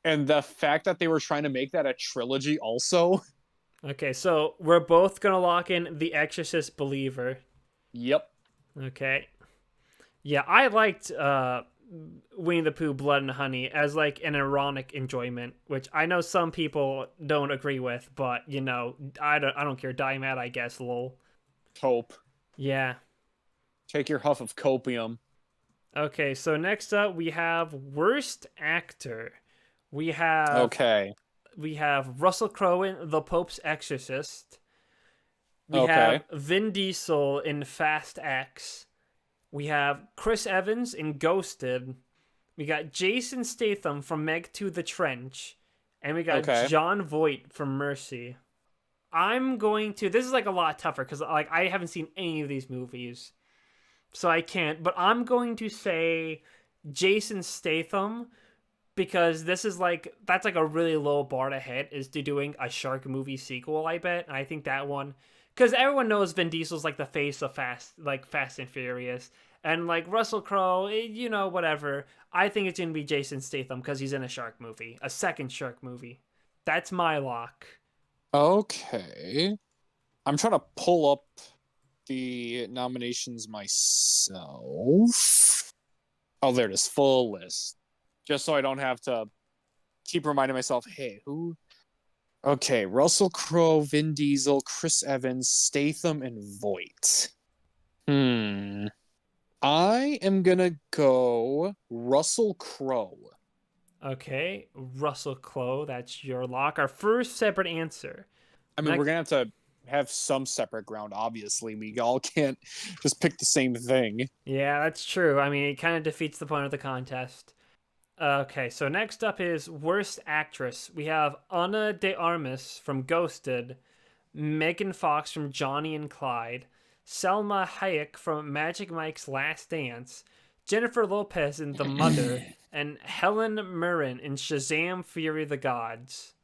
and the fact that they were trying to make that a trilogy also. okay, so we're both gonna lock in The Exorcist Believer. Yep. Okay. Yeah, I liked Winnie the Pooh Blood and Honey as like an ironic enjoyment, which I know some people don't agree with, but I don't care. Die mad, I guess, lol. Cope. Yeah. Take your huff of copium. Okay, so next up we have worst actor. We have Okay. we have Russell Crowe in The Pope's Exorcist. We Okay. have Vin Diesel in Fast X. We have Chris Evans in Ghosted. We got Jason Statham from Meg 2 The Trench. And we got Okay. John Voight from Mercy. I'm going to. This is like a lot tougher because like I haven't seen any of these movies. So I can't. But I'm going to say Jason Statham because this is like. That's like a really low bar to hit is to doing a shark movie sequel, I bet. And I think that one. Because everyone knows Vin Diesel's like the face of Fast and Furious. And like Russell Crowe, whatever. I think it's gonna be Jason Statham because he's in a shark movie, a second shark movie. That's my lock. Okay. I'm trying to pull up the nominations myself. Oh, there it is. Full list. Just so I don't have to keep reminding myself, hey, who? Okay, Russell Crowe, Vin Diesel, Chris Evans, Statham, and Voight. I am gonna go Russell Crowe. Okay, Russell Crowe, that's your lock. Our first separate answer. I mean, we're gonna have some separate ground. Obviously, we all can't just pick the same thing. Yeah, that's true. I mean, it kind of defeats the point of the contest. Okay, so next up is worst actress. We have Ana de Armas from Ghosted, Megan Fox from Johnny and Clyde, Selma Hayek from Magic Mike's Last Dance, Jennifer Lopez in The Mother, and Helen Mirren in Shazam! Fury of the Gods.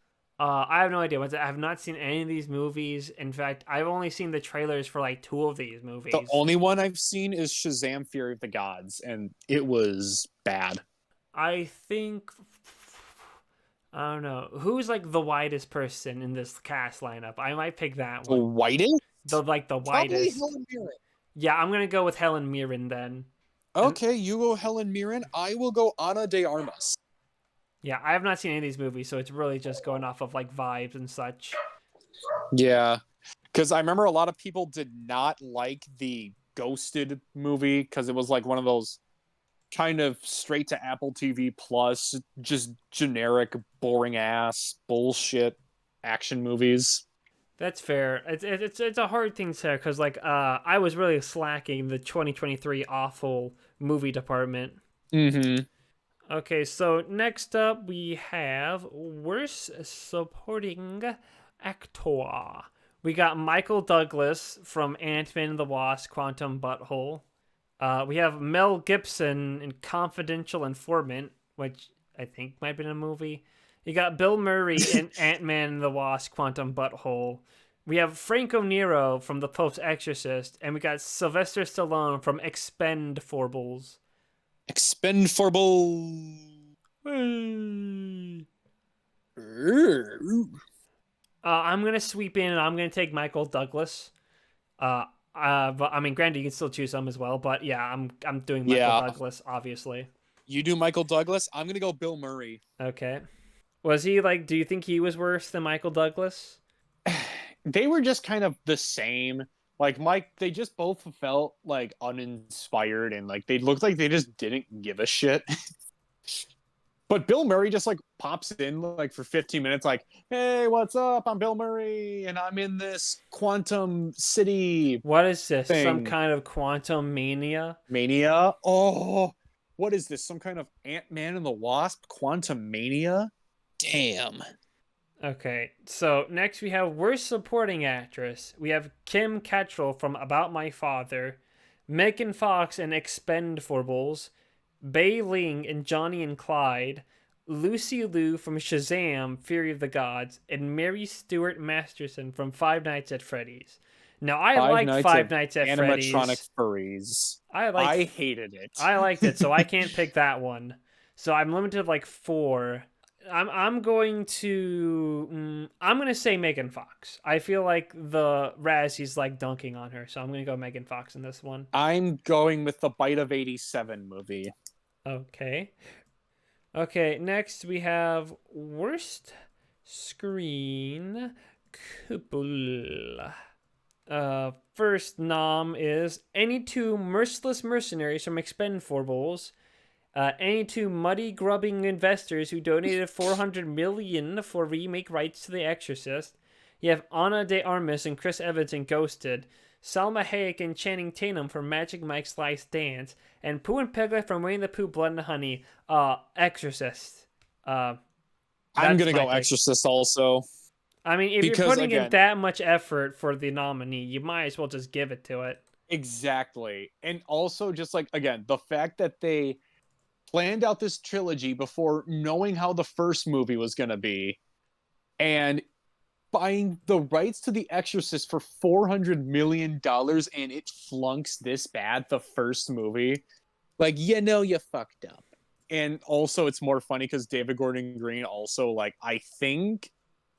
I have no idea. I have not seen any of these movies. In fact, I've only seen the trailers for like two of these movies. The only one I've seen is Shazam! Fury of the Gods, and it was bad. I think I don't know who's like the widest person in this cast lineup. I might pick that The one. whitest? The Probably widest. Helen Mirren. Yeah, I'm gonna go with Helen Mirren then. And Okay, you go Helen Mirren. I will go Ana de Armas. yeah, I have not seen any of these movies, so it's really just going off of like vibes and such. Yeah, because I remember a lot of people did not like the Ghosted movie because it was like one of those kind of straight to Apple TV Plus, just generic, boring ass bullshit action movies. That's fair. It's a hard thing to say because like I was really slacking the 2023 awful movie department. Mm-hmm. Okay, so next up we have worst supporting actor. We got Michael Douglas from Ant-Man and the Wasp: Quantum Butthole. We have Mel Gibson in Confidential Informant, which I think might have been a movie. You got Bill Murray in Ant-Man and the Wasp: Quantum Butthole. We have Franco Nero from The Pope's Exorcist, and we got Sylvester Stallone from Expendables. Expendable. Hey. I'm gonna sweep in and I'm gonna take Michael Douglas. Uh, but I mean, granted, you can still choose some as well. But yeah, I'm doing Michael Yeah, Douglas, obviously. you do Michael Douglas. I'm gonna go Bill Murray. Okay. Was he like? Do you think he was worse than Michael Douglas? They were just kind of the same. Like Mike, they just both felt like uninspired and like they looked like they just didn't give a shit. But Bill Murray just like pops in like for 15 minutes, like, hey, what's up? I'm Bill Murray and I'm in this quantum city What is this? Some thing. kind of quantum mania? Mania. Oh, what is this? Some kind of Ant-Man and the Wasp quantum mania? Damn. Okay, so next we have worst supporting actress. We have Kim Cattrall from About My Father, Megan Fox in Expendables, Bei Ling in Johnny and Clyde, Lucy Liu from Shazam: Fury of the Gods, and Mary Stuart Masterson from Five Nights at Freddy's. Now I Five liked Nights Five of Nights at Animatronic Freddy's. Furries. I liked I hated it. I liked it, so I can't pick that one. So I'm limited to like four. I'm going to I'm gonna say Megan Fox. I feel like the Razzies like dunking on her, so I'm gonna go Megan Fox in this one. I'm going with the Bite of 87 movie. Okay. Okay, next we have worst screen couple. First nom is any two merciless mercenaries from Expendables. Any two muddy grubbing investors who donated 400 million for remake rights to The Exorcist. You have Ana de Armas and Chris Evans in Ghosted, Salma Hayek and Channing Tatum from Magic Mike's Last Dance, and Pooh and Piglet from Winnie the Pooh, Blood and Honey. Exorcist. Uh, I'm that's gonna my go pick. Exorcist also I mean, if you're because putting in again, that much effort for the nominee, you might as well just give it to it. exactly, and also just like again, the fact that they planned out this trilogy before knowing how the first movie was gonna be, and buying the rights to The Exorcist for $400 million, and it flunks this bad the first movie. Like, you fucked up. And also, it's more funny because David Gordon Green also, like, I think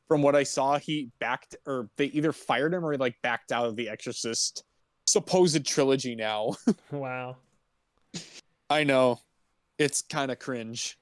from what I saw, he backed or they either fired him or he like backed out of the Exorcist supposed trilogy now. Wow. I know. It's kind of cringe.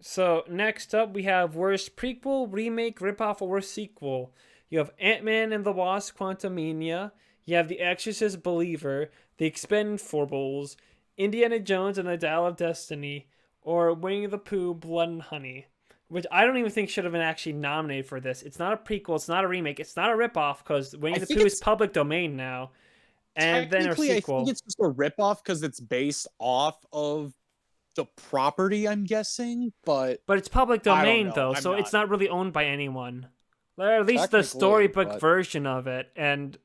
So next up, we have worst prequel, remake, ripoff, or sequel. You have Ant-Man and the Wasp: Quantumania. You have The Exorcist: Believer, The Expendables, Indiana Jones and the Dial of Destiny, or Winnie the Pooh: Blood and Honey. Which I don't even think should have been actually nominated for this. It's not a prequel. It's not a remake. It's not a ripoff because Winnie I the think Pooh is it's public domain now. And then a technically, I think sequel. it's just a ripoff because it's based off of the property, I'm guessing, but But it's public I don't domain know. though, I'm so it's not not really owned by anyone. Or at least the technically, storybook but version of it, and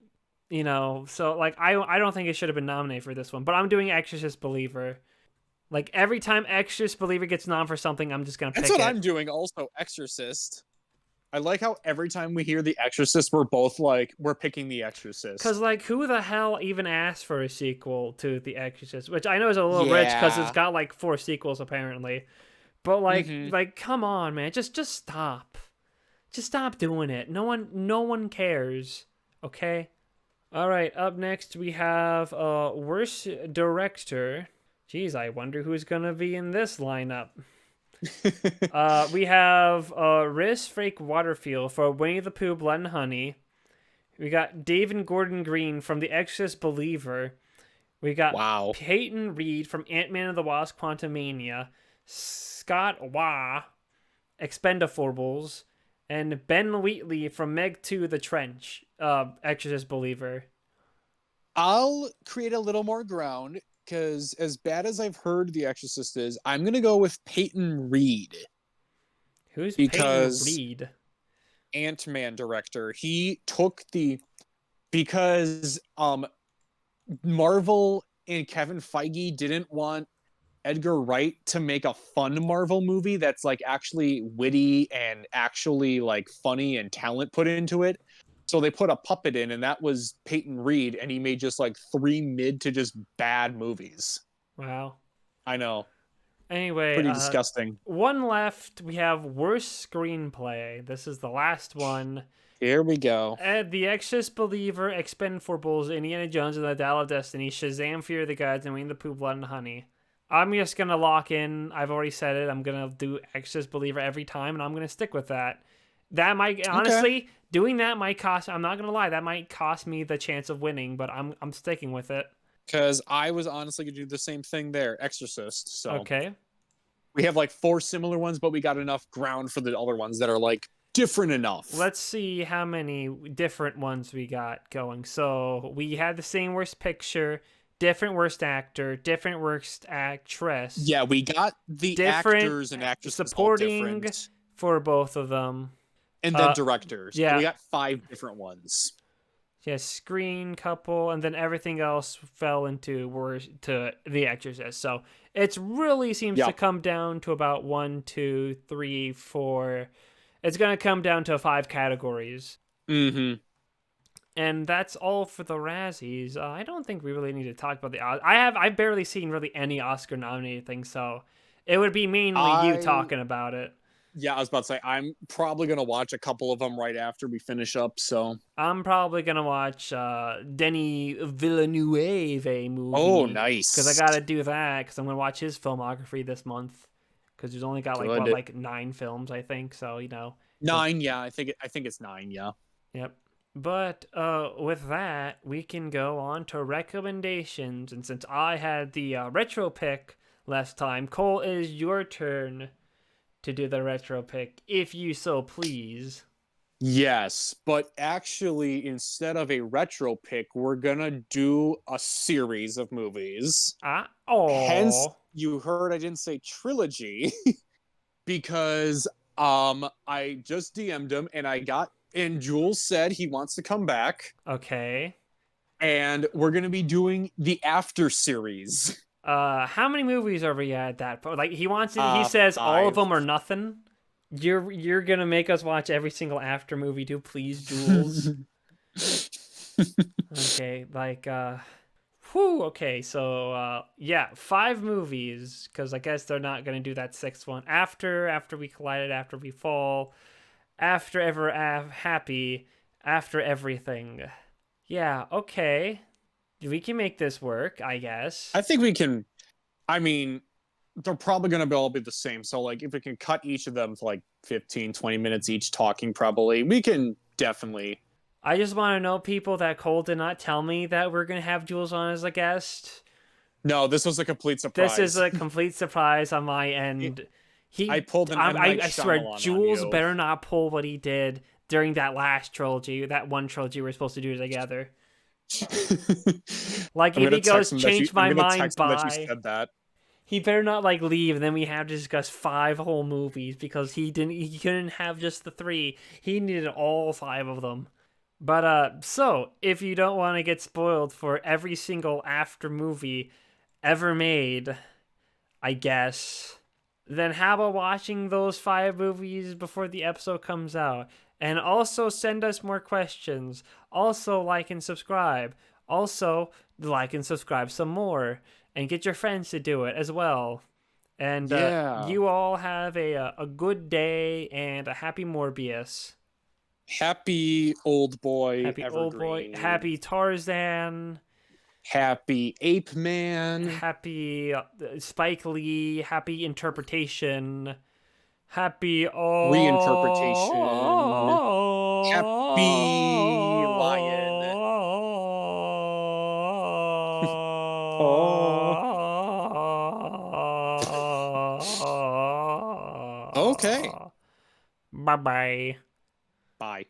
so like I don't think it should have been nominated for this one. But I'm doing Exorcist Believer. Like every time Exorcist Believer gets nom for something, I'm just gonna that's pick what it. I'm doing. Also, Exorcist. I like how every time we hear The Exorcist, we're both like, we're picking The Cause Exorcist. like who the hell even asked for a sequel to The Exorcist? Which I know is a little rich because it's Yeah. got like 4 sequels apparently. But like Mm-hmm. like come on, man, just stop. Just stop doing it. No one cares. Okay? All right, up next we have worst director. Jeez, I wonder who's gonna be in this lineup. We have Rhys Frake Waterfield for Winnie the Pooh, Blood and Honey. We got David Gordon Green from The Exorcist Believer. We got Wow. Peyton Reed from Ant-Man and the Wasp: Quantumania. Scott Wah, Expendables, and Ben Wheatley from Meg 2: The Trench, Exorcist Believer. I'll create a little more ground. because as bad as I've heard The Exorcist is, I'm gonna go with Peyton Reed Who's Peyton because Reed? Ant-Man director. He took the because Marvel and Kevin Feige didn't want Edgar Wright to make a fun Marvel movie that's like actually witty and actually like funny and talent put into it. So they put a puppet in, and that was Peyton Reed, and he made just like 3 mid to just bad movies. Wow. I know, Anyway, pretty disgusting. one left. We have worst screenplay. This is the last one. Here we go. The Exorcist Believer, Expendables, Indiana Jones and the Dial of Destiny, Shazam! Fear of the Gods, and Winnie the Pooh, Blood and Honey. I'm just gonna lock in. I've already said it. I'm gonna do Exorcist Believer every time, and I'm gonna stick with that. That might honestly doing that might cost. I'm not gonna lie. That might cost me the chance of winning, but I'm sticking with it. Because I was honestly gonna do the same thing there, Exorcist. So Okay. we have like 4 similar ones, but we got enough ground for the other ones that are like different enough. Let's see how many different ones we got going. So we had the same worst picture, different worst actor, different worst actress. Yeah, we got the different actors and actresses supporting all different. for both of them. And then directors. yeah. So we got 5 different ones. Yeah, screen, couple, and then everything else fell into The Exorcist. So it really seems to come down to about 1, 2, 3, 4. It's gonna come down to 5 categories. Mm-hmm. And that's all for the Razzies. I don't think we really need to talk about the I've barely seen really any Oscar nominated things, so it would be mainly you talking about it. Yeah, I was about to say, I'm probably going to watch a couple of them right after we finish up, so. I'm probably going to watch Denis Villeneuve movie. Oh, nice. Because I got to do that, because I'm going to watch his filmography this month. Because he's only got, like 9 films, I think, so, 9, yeah, I think it's 9, yeah. Yep. But with that, we can go on to recommendations. And since I had the retro pick last time, Cole, it is your turn to do the retro pick, if you so please. Yes, but actually, instead of a retro pick, we're gonna do a series of movies. Hence, you heard I didn't say trilogy because I just DM'd him and Jules said he wants to come back. Okay. And we're gonna be doing the After series. How many movies are we at that point? Like he wants it, he says 5. All of them or nothing. You're gonna make us watch every single After movie too, please, Jules. Okay, like okay, so yeah, 5 movies, because I guess they're not gonna do that 6th one. After We Collided, After We Fall, After Ever Happy, After Everything. Yeah, okay. We can make this work, I guess. I think we can. I mean, they're probably going to all be the same. So, like, if we can cut each of them to like 15, 20 minutes each talking, probably, we can definitely. I just want to know, people, that Cole did not tell me that we're going to have Jules on as a guest. No, this was a complete surprise. This is a complete surprise on my end. I pulled an I swear, Jules better not pull what he did during that last trilogy, that one trilogy we're supposed to do together. Like, if he goes, change my mind by, he better not like leave, and then we have to discuss 5 whole movies, because he couldn't have just the 3. He needed all 5 of them. But so if you don't want to get spoiled for every single After movie ever made, I guess, then how about watching those 5 movies before the episode comes out? And also send us more questions. Also like and subscribe. Also like and subscribe some more. And get your friends to do it as well. And you all have a good day and a happy Morbius. Happy Oldboy. Happy Oldboy. Happy Tarzan. Happy Ape Man. Happy Spike Lee. Happy Interpretation. Happy reinterpretation. Happy Lion. Okay. Bye-bye. Bye.